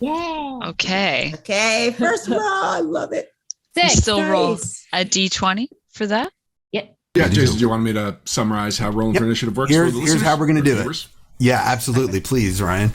Yeah.
Okay.
Okay. First roll. I love it.
You
6.
still roll
Nice.
a d20 for that?
Yep.
Yeah, Jason, do you want me to summarize how rolling for initiative works?
Here's-
for the
here's
listeners?
how we're gonna
Or
do it.
viewers?
Yeah, absolutely. Please, Ryan.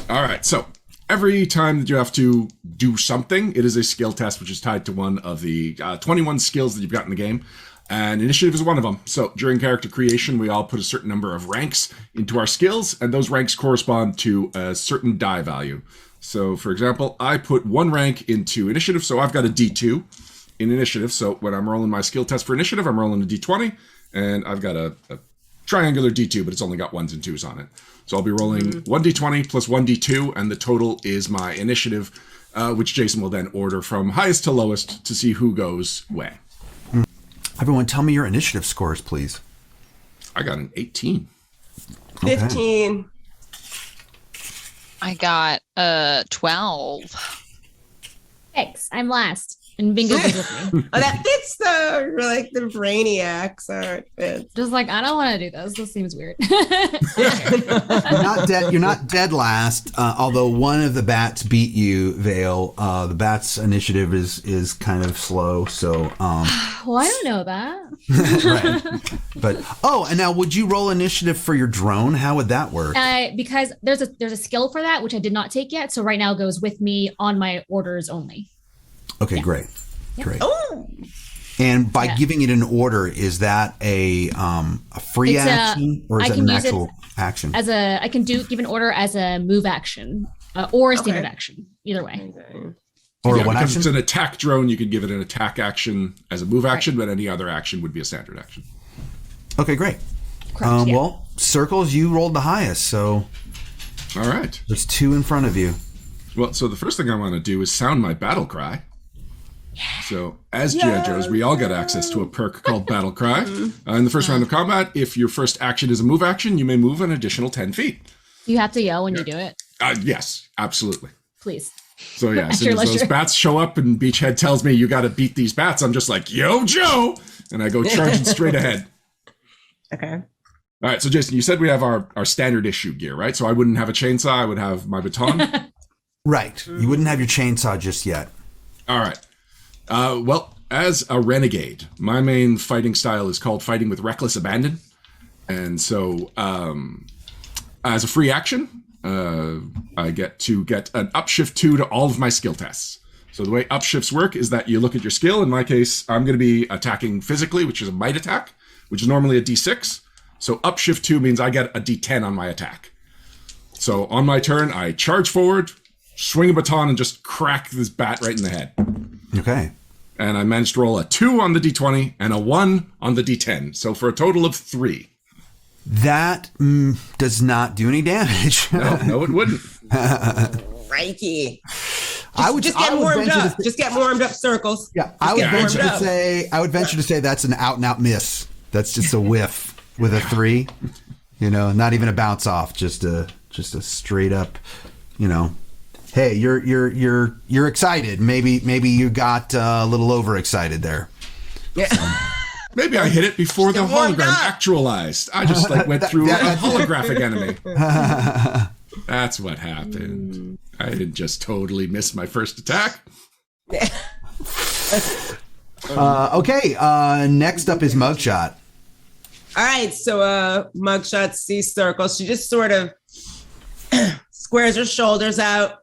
All right, so every time that you have to do something, it is a skill test, which is tied to one of the 21 skills that you've got in the game. And initiative is one of them. So during character creation, we all put a certain number of ranks into our skills, and those ranks correspond to a certain die value. So, for example, I put 1 rank into initiative, so I've got a D2 in initiative. So when I'm rolling my skill test for initiative, I'm rolling a D20, and I've got a triangular D2, but it's only got 1s and 2s on it. So I'll be rolling 1D20 plus 1D2, and the total is my initiative, which Jason will then order from highest to lowest to see who goes when.
Everyone, tell me your initiative scores, please.
I got an 18.
Okay.
15.
I got 12.
Thanks. I'm last. And Bingo's with me.
Oh, that fits though. You're like the brainiac, so it fits.
Just like, I don't want to do this. This seems weird.
You're not dead last, although one of the bats beat you, Vale. The bats' initiative is kind of slow, so
Well, I don't know that.
right. But and now would you roll initiative for your drone? How would that work?
Because there's a skill for that, which I did not take yet. So right now it goes with me on my orders only.
Okay,
Yeah.
great.
Yep.
Great.
Oh,
And by giving it an order, is that a free
It's
action or is
I
it
can
an
use it
actual action?
I can give an order as a move action or a standard
Okay.
action. Either way.
Or
Yeah,
what
because
action?
it's an attack drone, you could give it an attack action as a move action, but any other action would be a standard action.
Okay, great.
Correct, yeah.
Well, Circles, you rolled the highest, so
All right.
there's 2 in front of you.
Well, so the first thing I want to do is sound my battle cry. So, as G.I. Joes, we all get access to a perk called Battle Cry. In the first round of combat, if your first action is a move action, you may move an additional 10 feet.
You have to yell when you do it.
Yes, absolutely.
Please.
So, yeah,
At
as soon
your
as those
leisure.
bats show up and Beachhead tells me you got to beat these bats, I'm just like, yo, Joe! And I go charging straight ahead.
okay.
All right, so Jason, you said we have our standard issue gear, right? So I wouldn't have a chainsaw, I would have my baton.
Right. You wouldn't have your chainsaw just yet.
All right. Well, as a renegade, my main fighting style is called fighting with reckless abandon. And so, as a free action, I get to get an upshift 2 to all of my skill tests. So the way upshifts work is that you look at your skill. In my case, I'm going to be attacking physically, which is a might attack, which is normally a D6. So upshift 2 means I get a D10 on my attack. So on my turn, I charge forward, swing a baton, and just crack this bat right in the head.
Okay.
And I managed to roll a 2 on the D20 and a 1 on the D10. So for a total of 3.
That does not do any damage.
No, it wouldn't.
Crikey.
I would
Just get warmed
venture to
up. Just get warmed up, Circles.
Yeah, I would
get
venture
warmed
to
up.
say that's an out and out miss. That's just a whiff with a 3. You know, not even a bounce off, just a straight up, you know. Hey, you're excited. Maybe you got a little overexcited there.
Yeah.
Maybe I hit it before the
Get warmed
hologram
up.
actualized. I just went through a holographic enemy. That's what happened. I didn't just totally miss my first attack.
Okay, next up is Mugshot.
All right, so Mugshot sees Circles. She just sort of squares her shoulders out,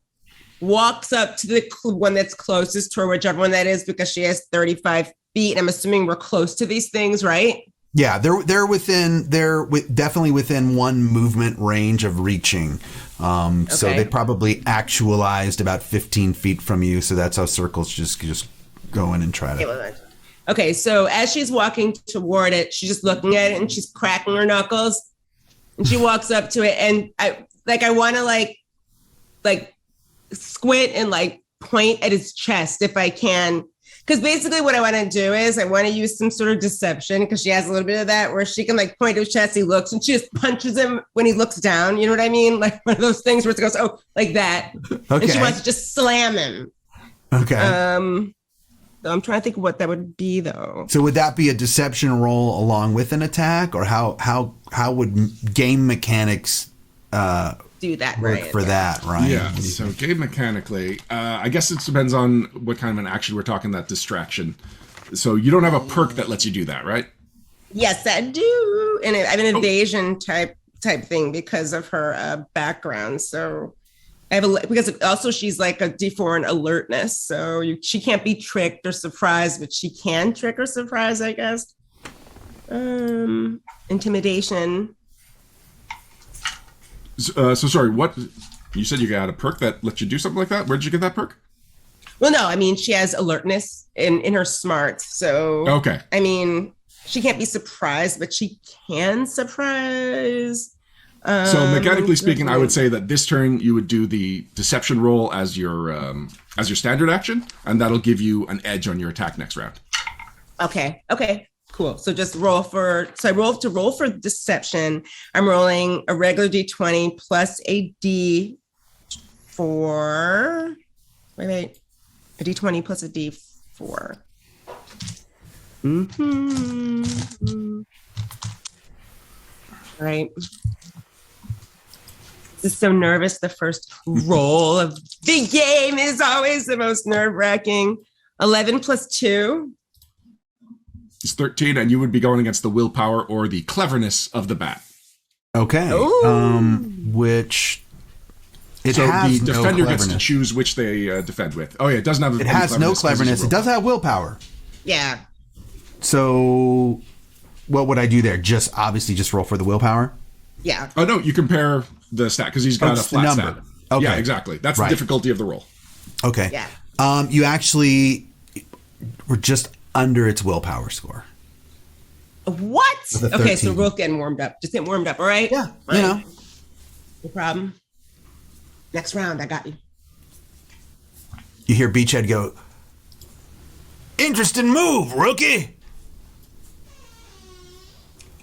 walks up to the one that's closest to her, whichever one that is, because she has 35 feet. I'm assuming we're close to these things, right?
Yeah, they're definitely within one movement range of reaching. So
Okay.
they probably actualized about 15 feet from you. So that's how Circles just go in and try to.
Okay, so as she's walking toward it, she's just looking at it and she's cracking her knuckles. And she walks up to it, and I want to like squint and like point at his chest if I can. Because basically what I want to do is I want to use some sort of deception, because she has a little bit of that where she can like point to his chest, he looks, and she just punches him when he looks down. You know what I mean? Like one of those things where it goes, oh, like that.
Okay.
And she wants to just slam him.
Okay.
So I'm trying to think of what that would be, though.
So would that be a deception roll along with an attack, or how would game mechanics
Do that,
work
right?
for that, Ryan?
Yeah, so game mechanically, I guess it depends on what kind of an action we're talking, that distraction. So you don't have a perk that lets you do that, right?
Yes, I do. And I have an evasion type thing because of her background. So I have because also she's like a D4 in alertness. So she can't be tricked or surprised, but she can trick or surprise, I guess. Intimidation.
So sorry, what? You said you got a perk that lets you do something like that? Where did you get that perk?
Well, no, I mean, she has alertness in her smarts. So,
Okay.
I mean, she can't be surprised, but she can surprise.
So mechanically speaking, I would say that this turn you would do the deception roll as your standard action, and that'll give you an edge on your attack next round.
Okay, cool. So just roll for deception. I'm rolling a regular D20 plus a D20 D4. Wait. A D20 plus a D4. Right. Just so nervous. The first roll of the game is always the most nerve-wracking. 11 plus 2.
It's 13, and you would be going against the willpower or the cleverness of the bat.
Okay. Which it
so
has
the
no
defender gets to
cleverness.
choose which they defend with. Oh yeah, it doesn't have.
It has no cleverness. It does have willpower.
Yeah.
So, what would I do there? Just obviously just roll for the willpower.
Yeah.
Oh no, you compare the stat because he's got a
it's the
flat
number.
stat.
Okay.
Yeah, exactly. That's
Right.
the difficulty of the roll.
Okay.
Yeah.
You actually were just under its willpower score.
What?
With a
Okay, so
13.
we're both getting warmed up. Just getting warmed up, all right?
Yeah.
Fine.
You know.
No problem. Next round, I got you.
You hear Beachhead go, "Interesting move, rookie."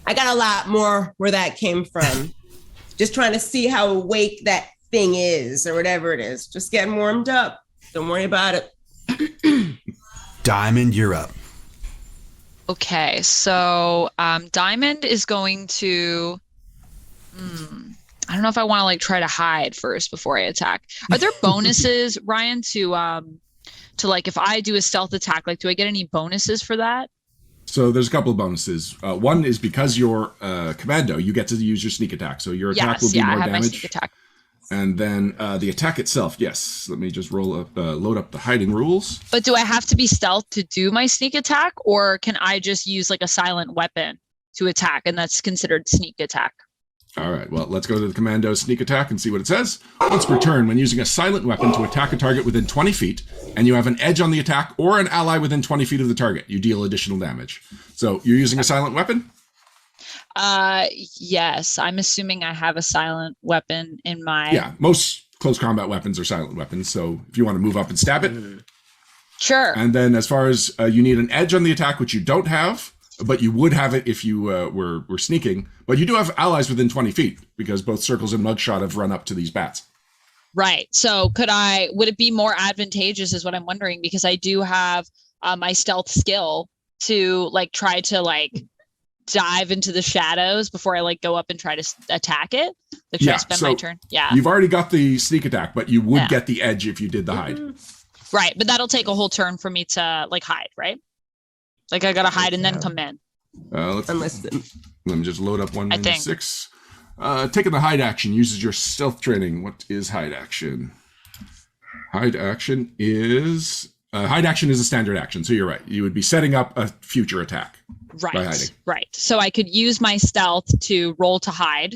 I got a lot more where that came from. Just trying to see how awake that thing is or whatever it is. Just getting warmed up. Don't worry about it.
Diamond, you're up.
Okay, so Diamond is going to. I don't know if I want to like try to hide first before I attack. Are there bonuses, Ryan, to like if I do a stealth attack? Like, do I get any bonuses for that?
So there's a couple of bonuses. One is because you're Commando, you get to use your sneak attack. So your attack will do
I
more
have my
damage.
sneak attack.
And then the attack itself, yes. Let me just load up the hiding rules.
But do I have to be stealth to do my sneak attack, or can I just use like a silent weapon to attack, and that's considered sneak attack?
All right, well, let's go to the Commando sneak attack and see what it says. Once per turn, when using a silent weapon to attack a target within 20 feet, and you have an edge on the attack or an ally within 20 feet of the target, you deal additional damage. So you're using a silent weapon?
Yes. I'm assuming I have a silent weapon in my...
Yeah, most close combat weapons are silent weapons. So if you want to move up and stab it.
Sure.
And then as far as you need an edge on the attack, which you don't have, but you would have it if you were sneaking. But you do have allies within 20 feet because both Circles and Mugshot have run up to these bats.
Right. So would it be more advantageous is what I'm wondering, because I do have my stealth skill to like try to like dive into the shadows before I like go up and try to attack it. Like, should I spend my turn? Yeah.
You've already got the sneak attack, but you would get the edge if you did the hide.
Right. But that'll take a whole turn for me to like hide, right? Like I gotta hide and then come in.
Let me just load up 196. Taking the hide action uses your stealth training. What is hide action? Hide action is a standard action. So you're right. You would be setting up a future attack by hiding.
Right. So I could use my stealth to roll to hide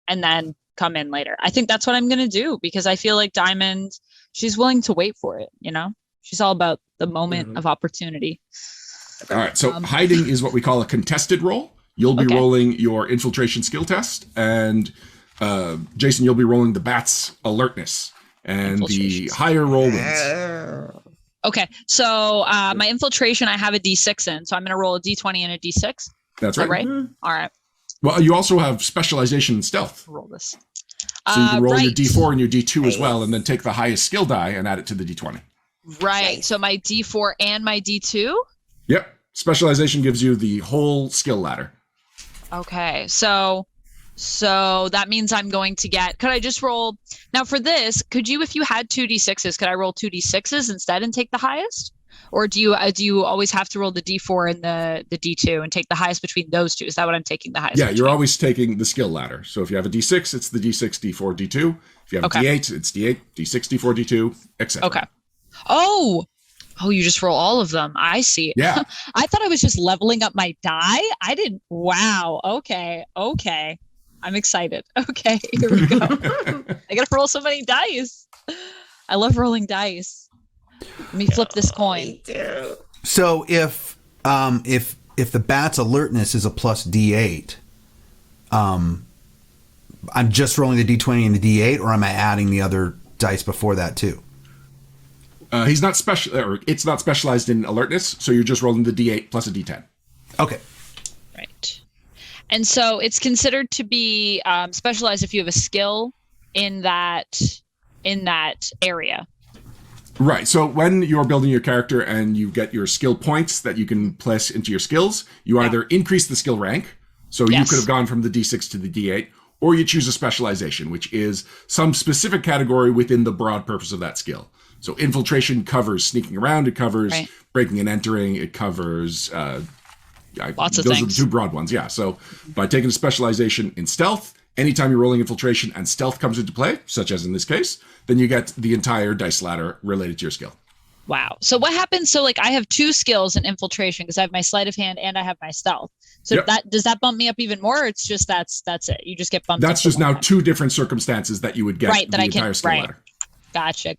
and then come in later. I think that's what I'm gonna do because I feel like Diamond, she's willing to wait for it. You know, she's all about the moment of opportunity.
All right. So hiding is what we call a contested roll. You'll be rolling your infiltration skill test, and Jason, you'll be rolling the bat's alertness, and the higher roll wins.
Okay, so my infiltration, I have a D6 in, so I'm going to roll a D20 and a D6.
That's right.
Right? All right.
Well, you also have specialization in stealth.
Roll this.
So you can roll your D4 and your D2 as well, and then take the highest skill die and add it to the D20.
Right. So my D4 and my D2?
Yep. Specialization gives you the whole skill ladder.
Okay, so that means I'm going to get, could I just roll, now for this, could you, if you had 2D6s, could I roll 2D6s instead and take the highest? Or do you always have to roll the D4 and the D2 and take the highest between those two? Is that what I'm taking the highest?
Yeah,
between?
you're always taking the skill ladder. So if you have a D6, it's the D6, D4, D2. If you have a D8, it's D8, D6, D4, D2, etc.
Okay. Oh, you just roll all of them. I see.
Yeah.
I thought I was just leveling up my die. I didn't. Wow. Okay. I'm excited. Okay, here we go. I gotta roll so many dice. I love rolling dice. Let me flip this coin.
So if the bat's alertness is a plus D8, I'm just rolling the D20 and the D8, or am I adding the other dice before that too?
He's not special, or it's not specialized in alertness, so you're just rolling the D8 plus a D10.
Okay.
Right. And so it's considered to be specialized if you have a skill in that in that area.
Right. So when you're building your character and you get your skill points that you can place into your skills, you either increase the skill rank. So you could have gone from the D6 to the D8, or you choose a specialization, which is some specific category within the broad purpose of that skill. So infiltration covers sneaking around. It covers breaking and entering. It covers
lots of things.
Those are the two broad ones. Yeah. So by taking a specialization in stealth, anytime you're rolling infiltration and stealth comes into play, such as in this case, then you get the entire dice ladder related to your skill.
Wow. So what happens? So like I have 2 skills in infiltration because I have my sleight of hand and I have my stealth. So does that bump me up even more? Or it's just that's it. You just get bumped.
That's just now 2 different circumstances that you would get the entire skill ladder.
Gotcha.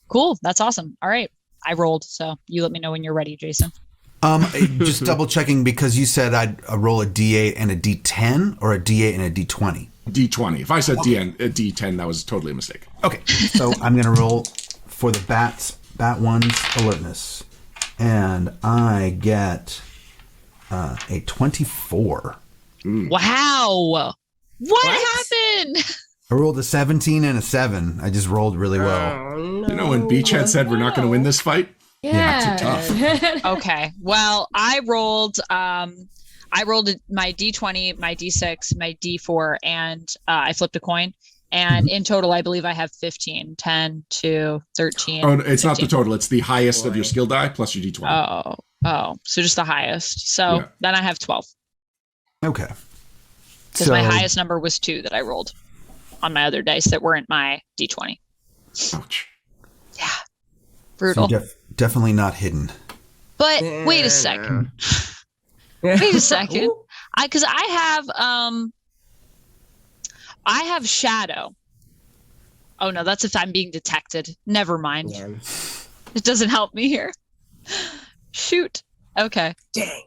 Cool. That's awesome. All right. I rolled. So you let me know when you're ready, Jason.
Just double checking because you said I'd roll a D8 and a D10 or a D8 and a D20.
D20. If I said D10, that was totally a mistake.
Okay. So I'm going to roll for the bat one's alertness. And I get a 24.
Wow. What happened?
I rolled a 17 and a 7. I just rolled really well.
No.
You know when Beachhead said we're not going to win this fight?
Yeah.
Too tough.
Okay. Well, I rolled my D20, my D6, my D4, and I flipped a coin. And in total, I believe I have 15, 10, 2, 13.
Oh, it's
15.
not the total. It's the highest of your skill die plus your D20.
Oh. So just the highest. So then I have 12.
Okay.
Because my highest number was 2 that I rolled on my other dice that weren't my D20.
Ouch.
Yeah. Brutal.
So definitely not hidden.
But wait a second. Because I have shadow. Oh no, that's if I'm being detected. Never mind. Yeah. It doesn't help me here. Shoot. Okay.
Dang.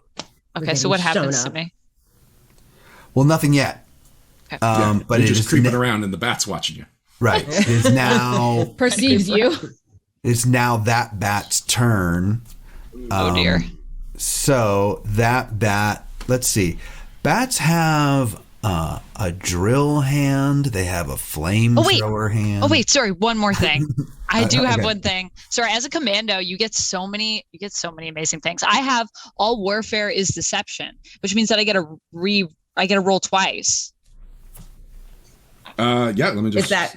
Okay, so what happens to me?
Well, nothing yet.
Okay.
But
you're
it
just
is
creeping around and the bat's watching you.
Right. It is now
Perceives you.
It's now that bat's turn.
Oh dear.
So that bat, let's see. Bats have a drill hand. They have a flamethrower hand.
Oh wait, sorry. One more thing. I do have one thing. Sorry, as a commando, you get so many amazing things. I have all warfare is deception, which means that I get to roll twice.
Let me just.
Is that?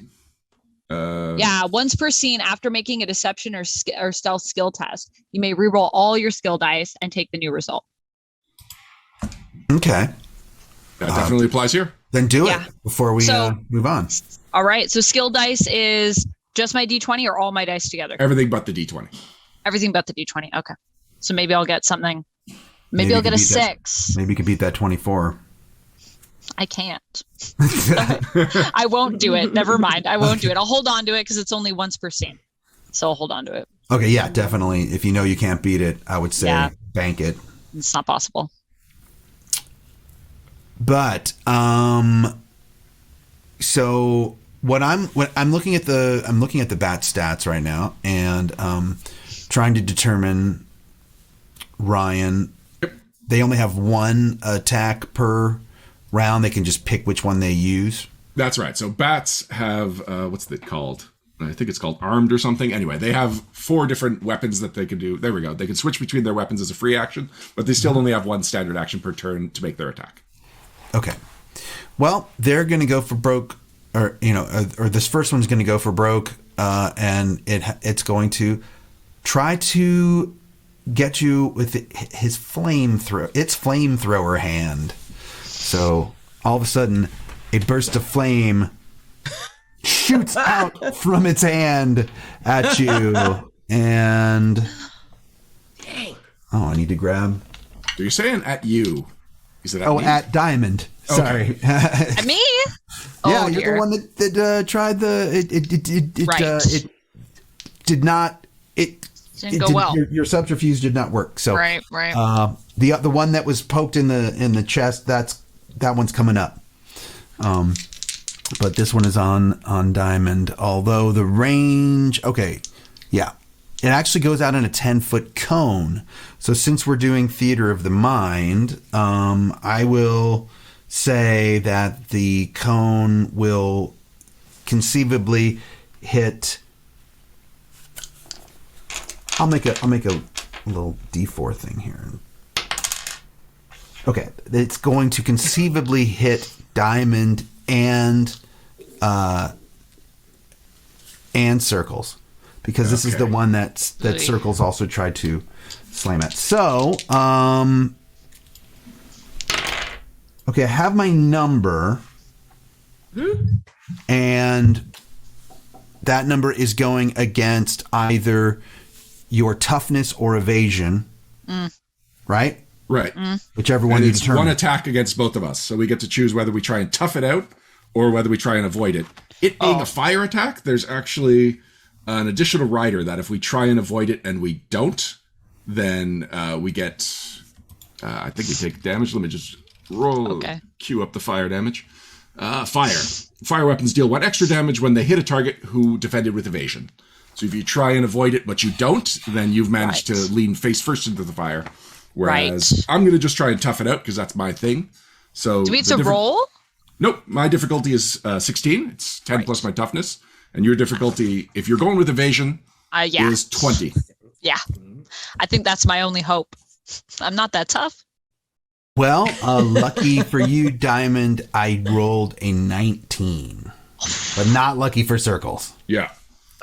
Once per scene after making a deception or stealth skill test, you may reroll all your skill dice and take the new result.
Okay.
That definitely applies here.
Then do it before we move on.
All right. So skill dice is just my D20 or all my dice together?
Everything but the D20.
Everything but the D20. Okay. So maybe I'll get something. Maybe I'll get a 6.
Maybe you could beat that 24.
I can't. I won't do it. Never mind. I won't do it. I'll hold on to it because it's only once per scene. So I'll hold on to it.
Okay, yeah, definitely. If you know you can't beat it, I would say bank it.
It's not possible.
But so what I'm looking at the bat stats right now and trying to determine Ryan. They only have 1 attack per round. They can just pick which one they use.
That's right. So bats have what's it called? I think it's called armed or something. Anyway, they have 4 different weapons that they can do. There we go. They can switch between their weapons as a free action, but they still only have 1 standard action per turn to make their attack.
Okay. Well, they're going to go for broke, or this first one's going to go for broke, and it's going to try to get you with its flamethrower hand. So all of a sudden, a burst of flame shoots out from its hand at you, and I need to grab.
So you're saying at you? Is it at me?
At Diamond. Sorry.
At me?
Yeah, you're the one that tried the. It did not. It didn't go well. Your subterfuge did not work. So
right.
The one that was poked in the chest, that one's coming up. But this one is on Diamond. Although the range, it actually goes out in a 10-foot cone. So since we're doing Theater of the Mind, I will say that the cone will conceivably hit. I'll make a little D4 thing here. Okay, it's going to conceivably hit Diamond and Circles, because this is the one that Circles also tried to slam at. So, okay, I have my number, and that number is going against either your toughness or evasion, right?
Right.
Whichever one
and
you
it's
determine.
one attack against both of us, so we get to choose whether we try and tough it out or whether we try and avoid it. It being a fire attack, there's actually an additional rider that if we try and avoid it and we don't, then we get, I think we take damage. Let me just queue up the fire damage. Fire weapons deal 1 extra damage when they hit a target who defended with evasion. So if you try and avoid it but you don't, then you've managed to lean face first into the fire. Whereas I'm going to just try and tough it out because that's my thing. So
do we have to roll?
Nope. My difficulty is 16. It's 10 plus my toughness. And your difficulty, if you're going with evasion, is 20.
Yeah. I think that's my only hope. I'm not that tough.
Well, lucky for you, Diamond, I rolled a 19. But not lucky for Circles.
Yeah.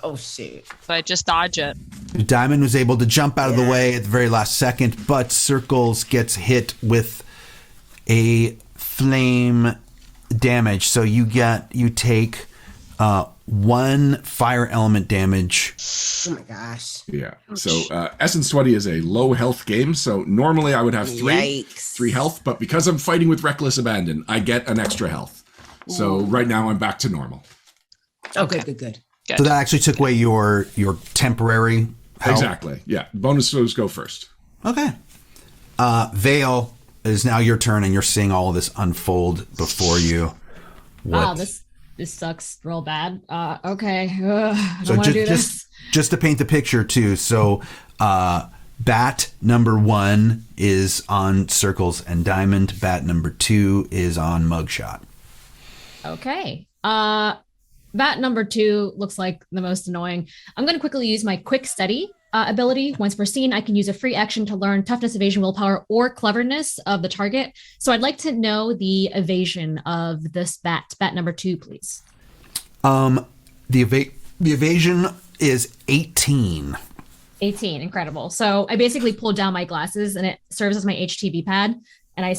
Oh, shit.
So I just dodge it.
Diamond was able to jump out of the way at the very last second, but Circles gets hit with a flame damage. So you take 1 fire element damage.
Oh my gosh.
Yeah. So Essence 20 is a low health game. So normally I would have 3 health, but because I'm fighting with Reckless Abandon, I get an extra health. So right now I'm back to normal.
Oh, good.
So that actually took away your temporary health.
Exactly. Yeah. Bonuses go first.
Okay. Vale, it is now your turn, and you're seeing all of this unfold before you.
Wow, this sucks real bad. Okay. I don't want to do this.
Just to paint the picture, too. So, bat number 1 is on Circles and Diamond. Bat number 2 is on Mugshot.
Okay. Bat number 2 looks like the most annoying. I'm going to quickly use my quick study ability. Once we're seen, I can use a free action to learn toughness, evasion, willpower, or cleverness of the target. So I'd like to know the evasion of this bat number 2, please.
The evasion is 18.
18, incredible. So I basically pulled down my glasses, and it serves as my HTV pad. And I'm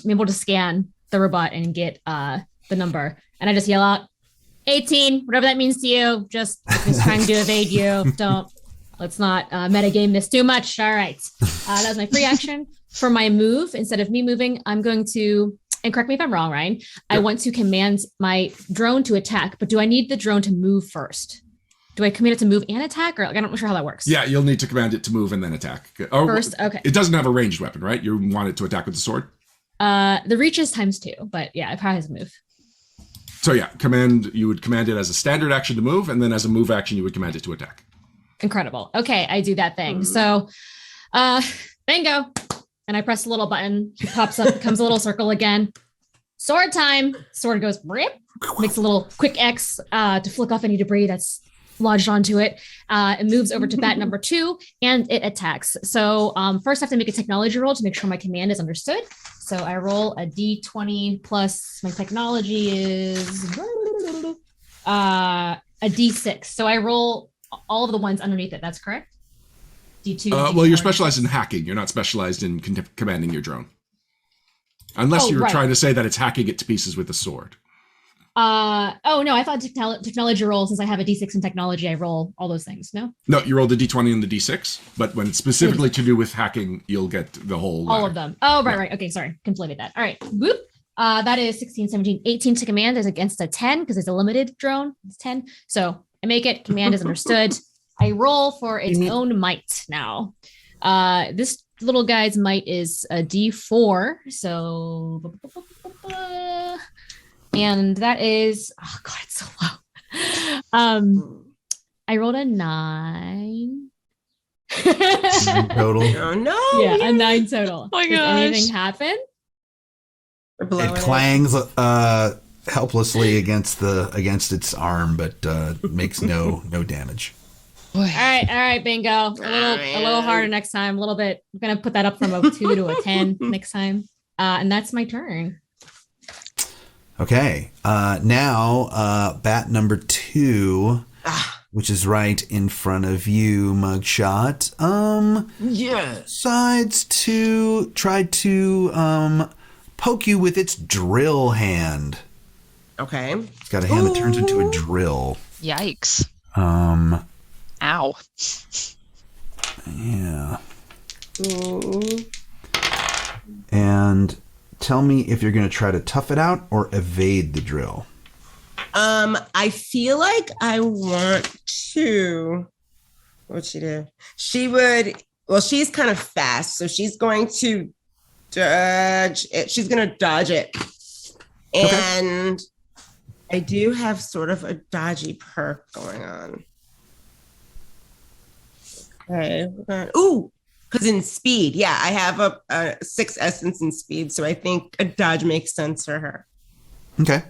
able to scan the robot and get the number. And I just yell out, 18, whatever that means to you. Just trying to evade you. Let's not metagame this too much. All right. That was my free action. For my move, instead of me moving, I'm going to, and correct me if I'm wrong, Ryan, I want to command my drone to attack, but do I need the drone to move first? Do I command it to move and attack? Or I'm not sure how that works.
Yeah, you'll need to command it to move and then attack.
First, okay.
It doesn't have a ranged weapon, right? You want it to attack with the sword?
The reach is ×2, but yeah, it probably has a move.
So yeah, you would command it as a standard action to move, and then as a move action, you would command it to attack.
Incredible. Okay, I do that thing. So, bingo. And I press a little button. He pops up, becomes a little circle again. Sword time. Sword goes, rip, makes a little quick X to flick off any debris that's lodged onto it. It moves over to bat number 2, and it attacks. So first I have to make a technology roll to make sure my command is understood. So I roll a D20 plus my technology is a D6. So I roll all of the ones underneath it. That's correct? D2.
Well, you're specialized in hacking. You're not specialized in commanding your drone. Unless you're trying to say that it's hacking it to pieces with a sword.
Oh, no, I thought technology roll, since I have a D6 in technology, I roll all those things. No,
you roll the D20 and the D6, but when it's specifically to do with hacking, you'll get the whole
all of them. Oh, right. Okay, sorry. Conflated that. All right. Whoop. That is 16, 17, 18 to command is against a 10 because it's a limited drone. It's 10. So I make it. Command is understood. I roll for its own might now. This little guy's might is a D4. So... And that is, oh God, it's so low. I rolled a 9.
Total.
Oh no!
Yeah, a 9 total.
Oh my
Does
gosh.
anything happen?
It clangs helplessly against its arm, but makes no damage.
All right, Bingo. A little harder next time. A little bit. I'm gonna put that up from a 2 to a 10 next time. And that's my turn.
Okay. Now, bat number 2, which is right in front of you, Mugshot. Decides to try to poke you with its drill hand.
Okay.
It's got a hand that turns into a drill.
Yikes. Ow.
Yeah. And tell me if you're going to try to tough it out or evade the drill.
I feel like I want to. What'd she do? She would. Well, she's kind of fast, so she's going to dodge it. She's going to dodge it. And I do have sort of a dodgy perk going on. Okay. Because in speed, yeah, I have a 6 essence in speed, so I think a dodge makes sense for her.
Okay.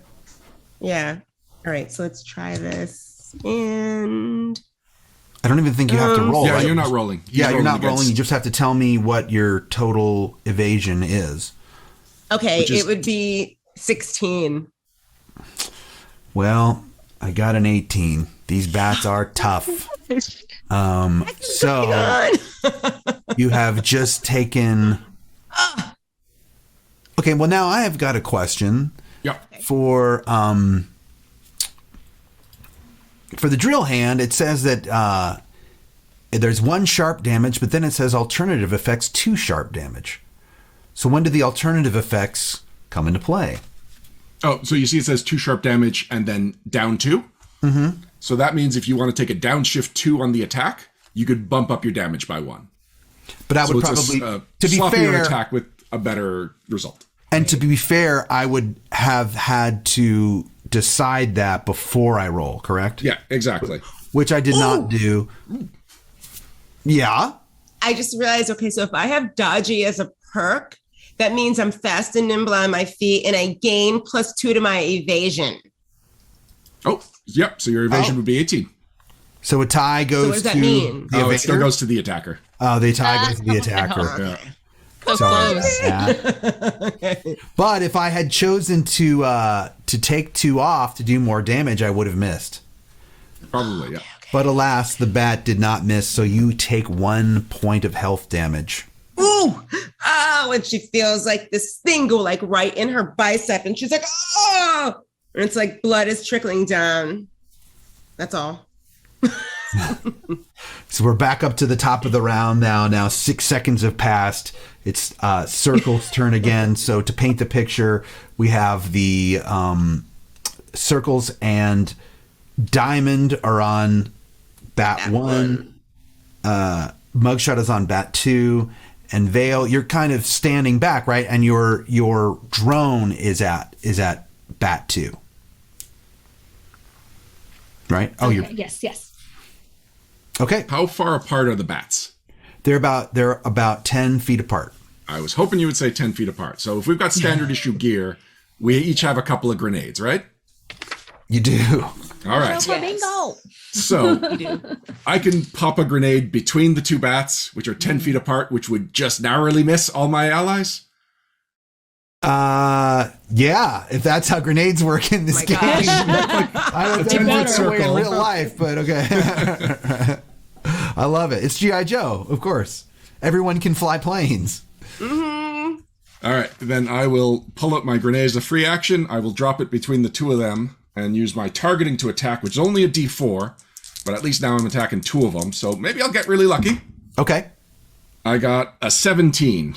Yeah. All right, so let's try this. And
I don't even think you have to roll.
Yeah,
right?
you're not rolling.
You're not rolling. You just have to tell me what your total evasion is.
Okay, it would be 16.
Well, I got an 18. These bats are tough. So you have just taken. Okay, well now I have got a question.
Yeah.
For the drill hand, it says that there's 1 sharp damage, but then it says alternative effects 2 sharp damage. So when do the alternative effects come into play?
Oh, so you see it says 2 sharp damage and then down 2?
Mm-hmm.
So that means if you want to take a downshift 2 on the attack, you could bump up your damage by 1.
But I would probably, to be fair,
attack with a better result.
And to be fair, I would have had to decide that before I roll, correct?
Yeah, exactly.
Which I did not do. Yeah.
I just realized, okay, so if I have dodgy as a perk, that means I'm fast and nimble on my feet and I gain +2 to my evasion.
Oh, yep. So your evasion would be 18.
So a tie goes
so what does that
to
mean?
the
it still goes to the attacker.
Oh, the tie goes to the attacker.
Yeah.
So close.
Yeah. But if I had chosen to take 2 off to do more damage, I would have missed.
Probably, yeah.
But alas, the bat did not miss, so you take 1 point of health damage.
Ooh! And she feels like this thing go like right in her bicep, and she's like, oh! And it's like blood is trickling down. That's all.
So we're back up to the top of the round now. Now 6 seconds have passed. It's Circle's turn again. So to paint the picture, we have the Circles and Diamond are on bat 1. Mugshot is on bat 2. And Vale, you're kind of standing back, right? And your drone is at bat 2. Right? Oh,
okay. Yes.
Okay.
How far apart are the bats?
They're about 10 feet apart.
I was hoping you would say 10 feet apart. So if we've got standard issue gear, we each have a couple of grenades, right?
You do.
All right.
Bingo.
So I can pop a grenade between the 2 bats, which are 10 feet apart, which would just narrowly miss all my allies.
Yeah, if that's how grenades work in this game. I don't think that's the way in real life, but okay. I love it. It's G.I. Joe, of course. Everyone can fly planes.
Mm-hmm.
All right, then I will pull up my grenade as a free action. I will drop it between the 2 of them and use my targeting to attack, which is only a D4, but at least now I'm attacking 2 of them, so maybe I'll get really lucky.
Okay.
I got a 17.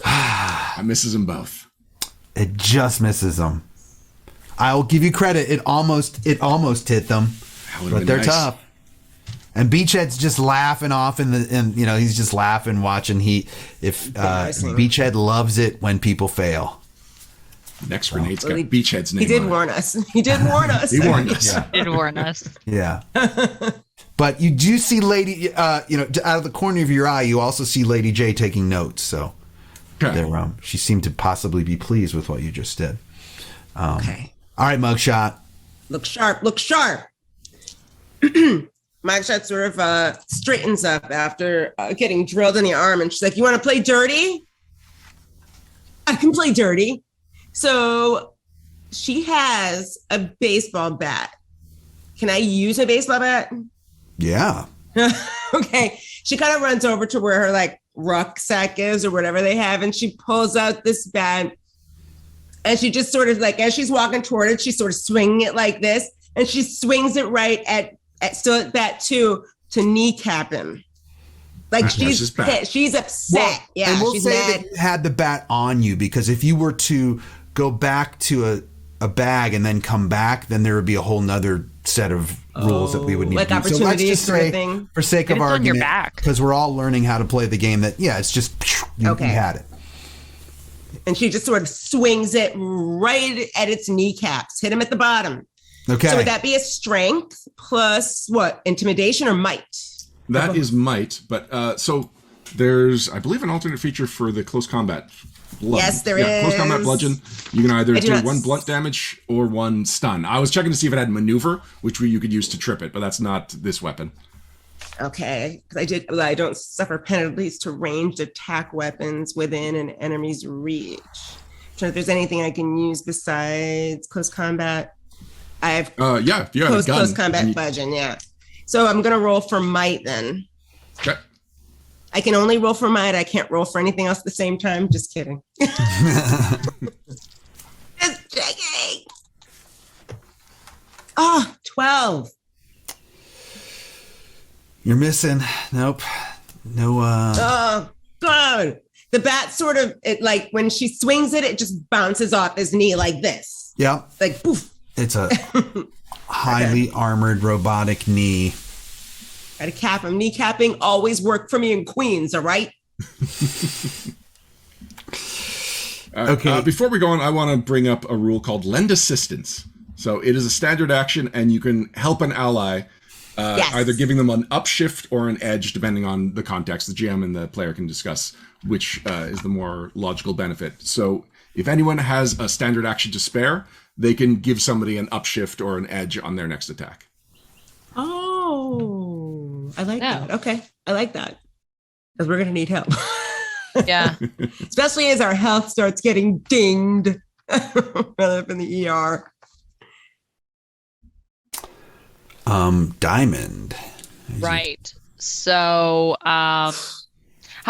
I misses them both.
It just misses them. I'll give you credit. It almost hit them, but they're tough. And Beachhead's just laughing off and he's just laughing, watching. Beachhead loves it when people fail.
Next grenade's got Beachhead's name.
He did warn us. He warned us.
Yeah.
Did warn us.
Yeah. But you do see Lady, out of the corner of your eye, you also see Lady J taking notes. So she seemed to possibly be pleased with what you just did.
Okay.
All right, Mugshot.
Look sharp. Look sharp. Mugshot sort of straightens up after getting drilled in the arm, and she's like, "You want to play dirty? I can play dirty." So she has a baseball bat. Can I use a baseball bat?
Yeah.
Okay. She kind of runs over to where her like rucksack is or whatever they have, and she pulls out this bat, and she just sort of like, as she's walking toward it, she's sort of swinging it like this, and she swings it right at that too, to kneecap him. Like she's upset.
Well,
yeah,
and we'll
she's
say
mad.
that you had the bat on you, because if you were to go back to a bag and then come back, then there would be a whole nother set of rules that we would need
like
to do. So let's just
sort of
say,
thing.
for sake
Get
of
it on your
argument,
back.
because we're all learning how to play the game, that it's just you had it.
And she just sort of swings it right at its kneecaps, hit him at the bottom.
Okay.
So would that be a strength plus what? Intimidation or might?
That is might, but so there's, I believe, an alternate feature for the close combat.
Yes, there is.
Close combat bludgeon. You can either do one blunt damage or one stun. I was checking to see if it had maneuver, which you could use to trip it, but that's not this weapon.
Okay, because I don't suffer penalties to ranged attack weapons within an enemy's reach. So if there's anything I can use besides close combat, I have
if you have a gun,
close combat bludgeon. Yeah, so I'm gonna roll for might then.
Okay.
I can only roll for might. I can't roll for anything else at the same time. Just kidding. Just checking. Oh, 12.
You're missing. Nope. No.
Oh, God. The bat sort of, like when she swings it, it just bounces off his knee like this.
Yeah.
Like, poof.
It's a highly armored robotic knee.
Gotta cap him. Kneecapping always worked for me in Queens, all right?
Okay.
Before we go on, I want to bring up a rule called lend assistance. So it is a standard action, and you can help an ally, either giving them an upshift or an edge, depending on the context. The GM and the player can discuss which is the more logical benefit. So if anyone has a standard action to spare, they can give somebody an upshift or an edge on their next attack.
Oh, I like that. Okay, I like that. Because we're going to need help.
Yeah.
Especially as our health starts getting dinged up in the ER.
Diamond.
Right. So, how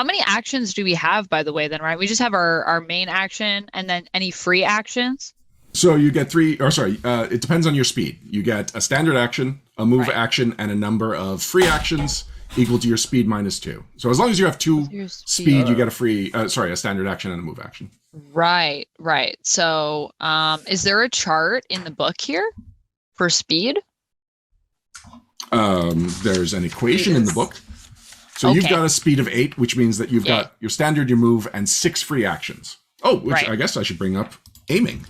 many actions do we have, by the way, then, right? We just have our main action and then any free actions?
So you get it depends on your speed. You get a standard action, a move action, and a number of free actions equal to your speed minus 2. So as long as you have 2 speed, you get a standard action and a move action.
Right. So, is there a chart in the book here for speed?
There's an equation in the book. So you've got a speed of 8, which means that you've got your standard, your move, and 6 free actions. Oh, which I guess I should bring up aiming.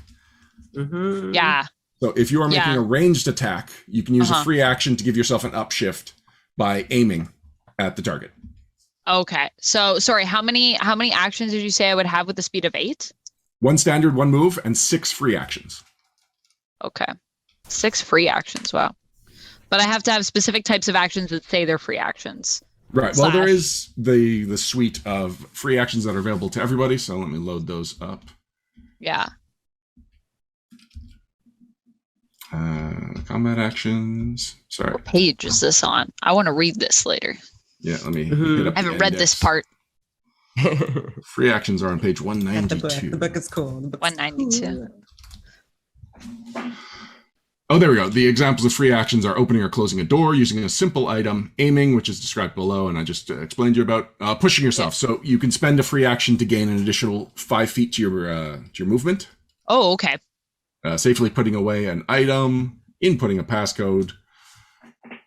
Mm-hmm.
Yeah.
So if you are making a ranged attack, you can use a free action to give yourself an upshift by aiming at the target.
Okay. So, sorry, how many actions did you say I would have with the speed of 8?
1 standard, 1 move, and 6 free actions.
Okay. 6 free actions. Wow. But I have to have specific types of actions that say they're free actions.
Right. Well, there is the suite of free actions that are available to everybody. So let me load those up.
Yeah.
Combat actions. Sorry.
What page is this on? I want to read this later.
Yeah, let me hit up
I haven't read this part.
Free actions are on page 192.
The book is cool.
192.
Oh, there we go. The examples of free actions are opening or closing a door, using a simple item, aiming, which is described below, and I just explained to you about pushing yourself. Yeah. So you can spend a free action to gain an additional 5 feet to your movement.
Oh, okay.
Safely putting away an item, inputting a passcode.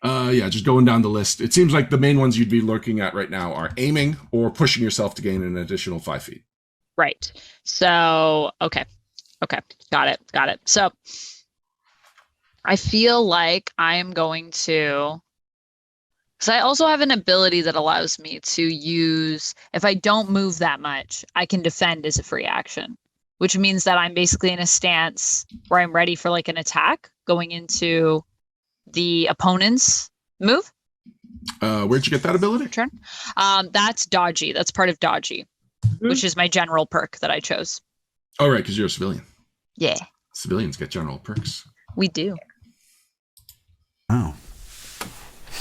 Just going down the list. It seems like the main ones you'd be looking at right now are aiming or pushing yourself to gain an additional 5 feet.
Right. So, okay. Got it. So I feel like I am going to, because I also have an ability that allows me to use, if I don't move that much, I can defend as a free action. which means that I'm basically in a stance where I'm ready for like an attack going into the opponent's move.
Where'd you get that ability?
Turn. That's dodgy. That's part of dodgy, which is my general perk that I chose.
Oh, right, because you're a civilian.
Yeah,
Civilians get general perks.
we do.
Oh.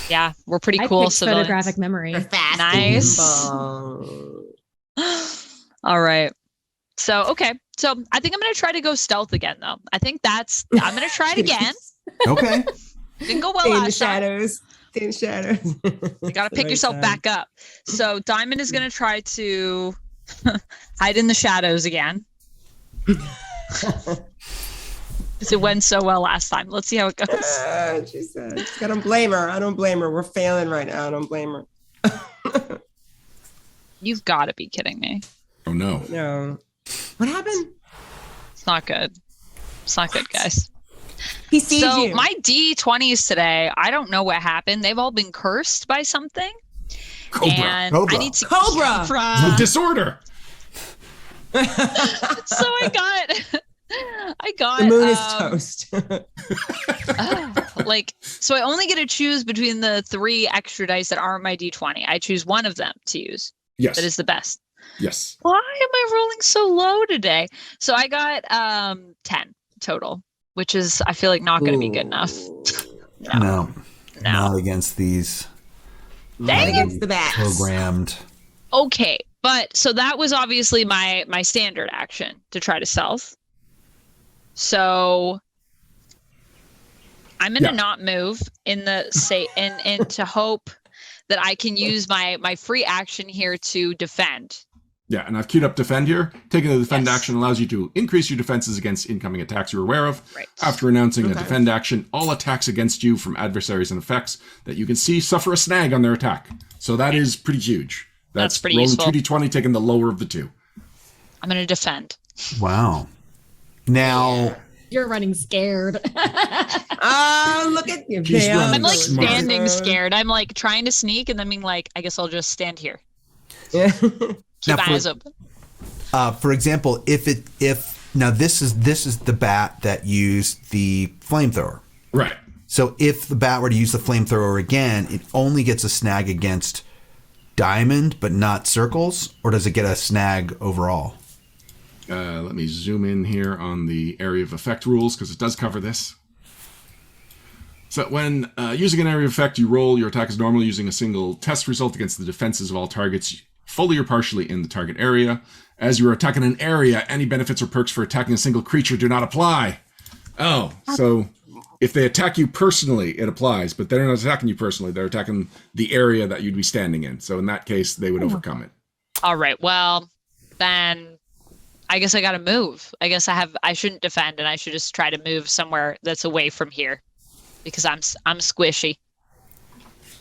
Yeah, we're pretty
I
cool.
picked
Civilians.
photographic memory.
They're fast
Nice.
and nimble.
All right. So, okay. So I think I'm going to try to go stealth again, though. I'm going to try it again.
Okay.
Didn't go well
Stay in the
last time.
shadows. Stay in the shadows.
You got to pick yourself back up. So Diamond is going to try to hide in the shadows again. It went so well last time. Let's see how it goes.
She said, I don't blame her. I don't blame her. We're failing right now. I don't blame her.
You've got to be kidding me.
Oh, no.
No. What happened?
It's not good. It's not good, guys.
He sees
So
you.
my D20s today, I don't know what happened. They've all been cursed by something.
Cobra.
And
Cobra.
I need to
Cobra.
The disorder.
So I got
The moon is toast.
so I only get to choose between the 3 extra dice that aren't my D20. I choose one of them to use.
Yes.
That is the best.
Yes.
Why am I rolling so low today? So I got 10 total, which is I feel like not going to be good enough.
No. Not against these
Dang it.
Against the bats.
programmed.
Okay, but so that was obviously my standard action to try to stealth. So I'm gonna not move in the and to hope that I can use my free action here to defend.
Yeah, and I've queued up defend here. Taking the defend
Yes.
action allows you to increase your defenses against incoming attacks you're aware of.
Right.
After announcing a
Okay.
defend action, all attacks against you from adversaries and effects that you can see suffer a snag on their attack. So that is pretty huge.
That's pretty
rolling
useful.
2d20, taking the lower of the two.
I'm gonna defend.
Wow. Now,
You're running scared.
Oh, look at you.
She's
Damn.
running
I'm like
smart.
standing scared. I'm like trying to sneak and then being like, I guess I'll just stand here.
Yeah.
Keep
Now,
my eyes open.
for example, if now this is the bat that used the flamethrower.
Right.
So if the bat were to use the flamethrower again, it only gets a snag against Diamond, but not Circles, or does it get a snag overall?
Let me zoom in here on the area of effect rules because it does cover this. So when using an area of effect, you roll your attack as normal using a single test result against the defenses of all targets fully or partially in the target area. As you are attacking an area, any benefits or perks for attacking a single creature do not apply. Oh, so if they attack you personally, it applies, but they're not attacking you personally. They're attacking the area that you'd be standing in. So in that case, they would overcome it.
All right. Well, then I guess I got to move. I guess I shouldn't defend, and I should just try to move somewhere that's away from here because I'm squishy.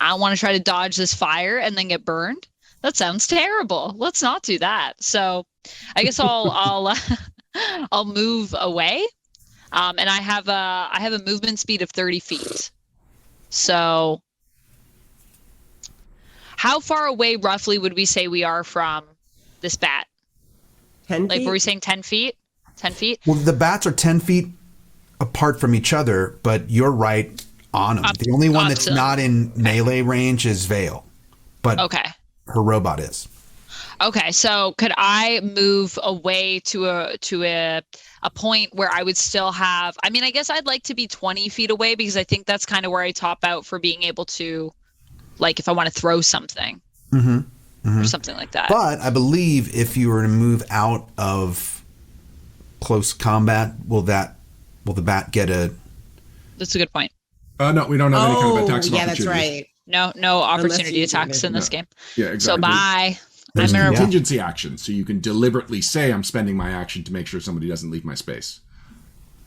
I don't want to try to dodge this fire and then get burned. That sounds terrible. Let's not do that. So I guess I'll move away. And I have a movement speed of 30 feet. So how far away roughly would we say we are from this bat?
10
Like,
feet?
were we saying 10 feet? 10 feet?
Well, the bats are 10 feet apart from each other, but you're right on them. The only one that's
to them.
not in melee range is Vale, but
Okay.
her robot is.
Okay. So could I move away to a point where I would still have, I mean, I guess I'd like to be 20 feet away because I think that's kind of where I top out for being able to, like, if I want to throw something or something like that.
But I believe if you were to move out of close combat, will the bat get a...
That's a good point.
No, we don't have any kind of attacks of
yeah, that's
opportunity.
right.
No opportunity
you
attacks in this
No.
game.
Yeah,
So
exactly.
bye.
There's
I'm
a
gonna
contingency action, so you can deliberately say I'm spending my action to make sure somebody doesn't leave my space.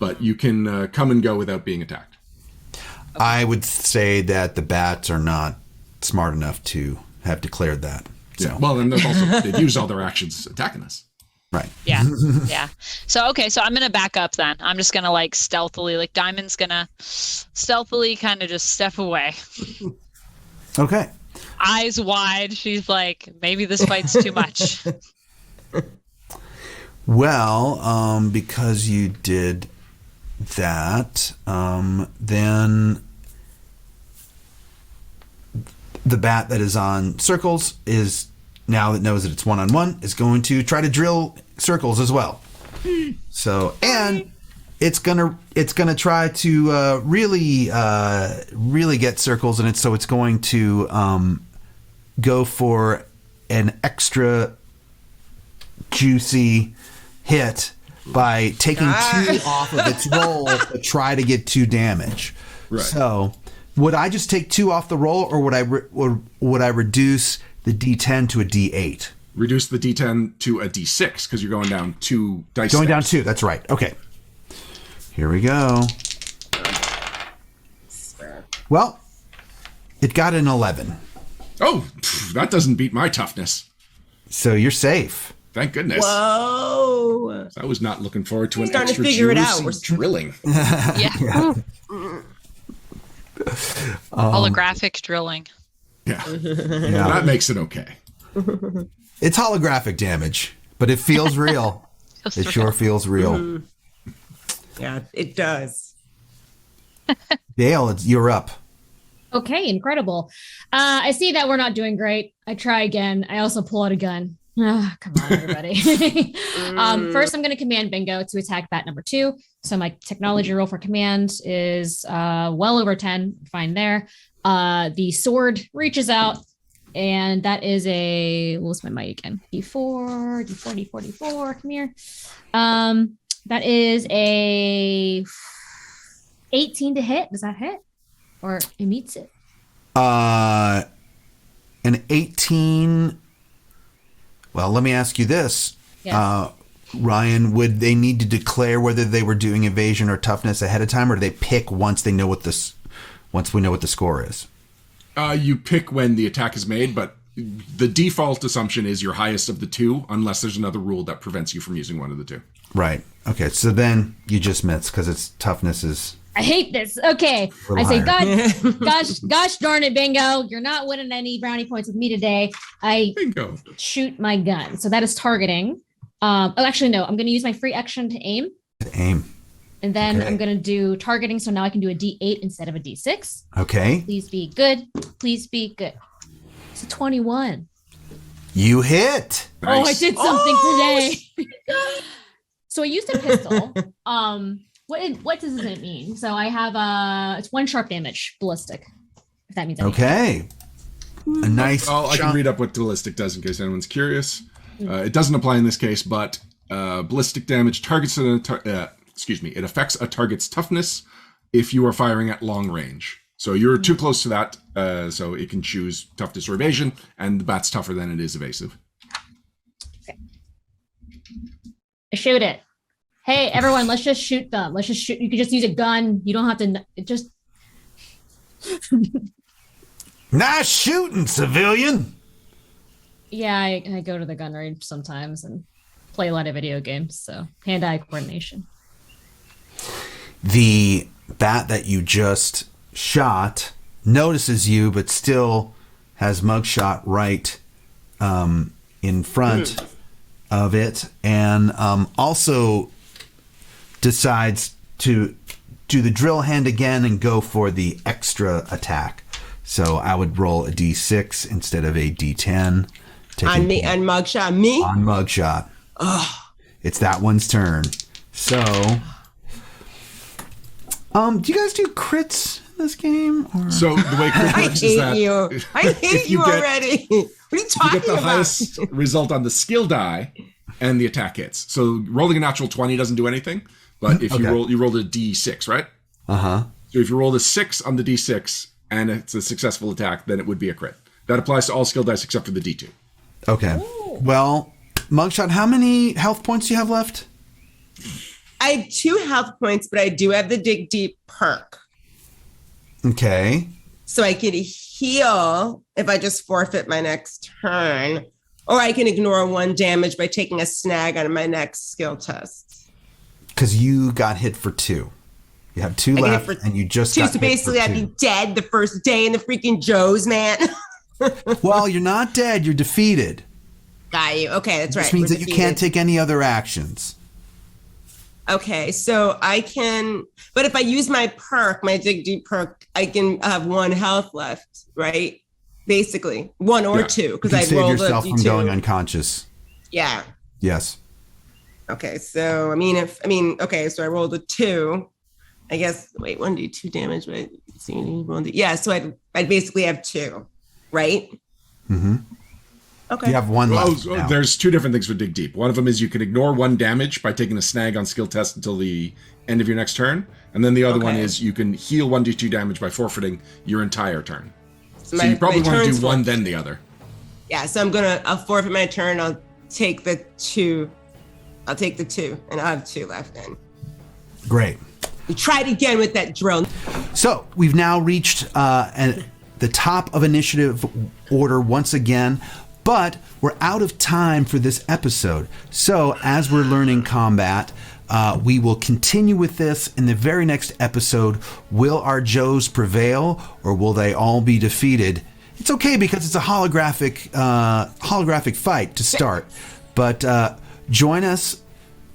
But you can come and go without being attacked.
I would say that the bats are not smart enough to have declared that. So,
Yeah. Well, then they've used all their actions attacking us.
right.
Yeah. Yeah. So, okay. So I'm going to back up then. I'm just going to like stealthily, like Diamond's going to stealthily kind of just step away.
Okay.
Eyes wide. She's like, maybe this fight's too much.
Well, because you did that, then the bat that is on circles is, now that knows that it's one-on-one, is going to try to drill circles as well. So, and it's gonna try to really get circles in it. So it's going to go for an extra juicy hit by taking 2 off of its roll to try to get 2 damage.
Right.
So would I just take 2 off the roll, or would I reduce the D10 to a D8?
Reduce the D10 to a D6 because you're going down 2 dice.
Going down
steps.
2. That's right. Okay. Here we go. Well, it got an 11.
Oh, that doesn't beat my toughness.
So you're safe.
Thank goodness.
Whoa.
I was not looking forward to an
Starting to
extra
figure it out.
juicy drilling.
Yeah. Holographic drilling.
Yeah.
Yeah.
That makes it okay.
It's holographic damage, but it feels real. It sure feels real.
Yeah, it does.
Dale, you're up.
Okay, incredible. I see that we're not doing great. I try again. I also pull out a gun. Ah, come on, everybody. First, I'm going to command Bingo to attack bat number 2. So my technology roll for command is well over 10. Fine there. The sword reaches out, and that is a, what's my mic again? D4, D4, D4, D4. Come here. That is a 18 to hit. Does that hit? Or it meets it?
An 18. Well, let me ask you this.
Yes.
Ryan, would they need to declare whether they were doing evasion or toughness ahead of time, or do they pick once we know what the score is?
You pick when the attack is made, but the default assumption is your highest of the 2, unless there's another rule that prevents you from using one of the 2.
Right. Okay. So then you just miss because its toughness is.
I hate this. Okay. I say, gosh darn it, Bingo. You're not winning any brownie points with me today. I
Bingo.
shoot my gun. So that is targeting. Actually, no. I'm going to use my free action to aim.
Aim.
And then
Okay.
I'm going to do targeting. So now I can do a D8 instead of a D6.
Okay.
Please be good. Please be good. It's a 21.
You hit.
Oh, I
Nice.
did something today. So I used a pistol. What does it mean? So I have it's 1 sharp damage, ballistic. If that means anything.
Okay. A nice.
I can
chunk.
read up what ballistic does in case anyone's curious. It doesn't apply in this case, but ballistic damage targets it affects a target's toughness if you are firing at long range. So you're too close to that, so it can choose toughness or evasion, and the bat's tougher than it is evasive.
I shoot it. Hey, everyone, let's just shoot them. Let's just shoot. You can just use a gun. You don't have to. It just.
Nice shooting, civilian.
Yeah, I go to the gun range sometimes and play a lot of video games. So hand-eye coordination.
The bat that you just shot notices you, but still has Mugshot right in front of it, and also decides to do the drill hand again and go for the extra attack. So I would roll a D6 instead of a D10.
On me, on Mugshot. Me?
On Mugshot. It's that one's turn. So, do you guys do crits in this game? Or?
So the way crit
I
works is that
hate you. I hate you already. What are you
you
talking
get the
about?
highest result on the skill die, and the attack hits. So rolling a natural 20 doesn't do anything, but if
Okay.
you rolled a D6, right?
Uh-huh.
So if you rolled a 6 on the D6 and it's a successful attack, then it would be a crit. That applies to all skill dice except for the D2.
Okay. Well, Mugshot, how many health points do you have left?
I have 2 health points, but I do have the dig deep perk.
Okay.
So I can heal if I just forfeit my next turn, or I can ignore 1 damage by taking a snag on my next skill test.
Because you got hit for 2. You have 2
I get hit
left,
for
and you just
2,
got
so
hit
basically
for
I'd
2.
be dead the first day in the freaking Joes, man.
Well, you're not dead. You're defeated.
Got you. Okay, that's right.
This means
We're
that you can't
defeated.
take any other actions.
Okay, so I can, but if I use my perk, my dig deep perk, I can have 1 health left, right? Basically, 1 or 2,
You
because
can
I
save
rolled
yourself
a
from
D2.
going unconscious.
Yeah.
Yes.
Okay, so okay, so I rolled a 2. I guess 1d2 damage, right? Yeah, so I'd basically have 2, right?
Mm-hmm.
Okay.
You have 1 left now.
There's 2 different things for Dig Deep. One of them is you can ignore 1 damage by taking a snag on skill test until the end of your next turn. And then the other one is you can heal 1d2 damage by forfeiting your entire turn. So you probably want to do one, then the other.
Yeah, so I'll forfeit my turn. I'll take the 2. I'll take the 2, and I'll have 2 left then.
Great.
We tried again with that drill.
So we've now reached the top of initiative order once again, but we're out of time for this episode. So as we're learning combat, we will continue with this in the very next episode. Will our Joes prevail, or will they all be defeated? It's okay because it's a holographic fight to start. But join us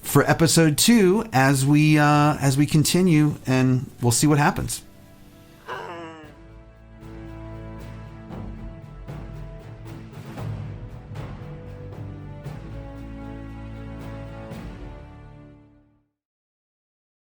for episode 2 as we continue, and we'll see what happens.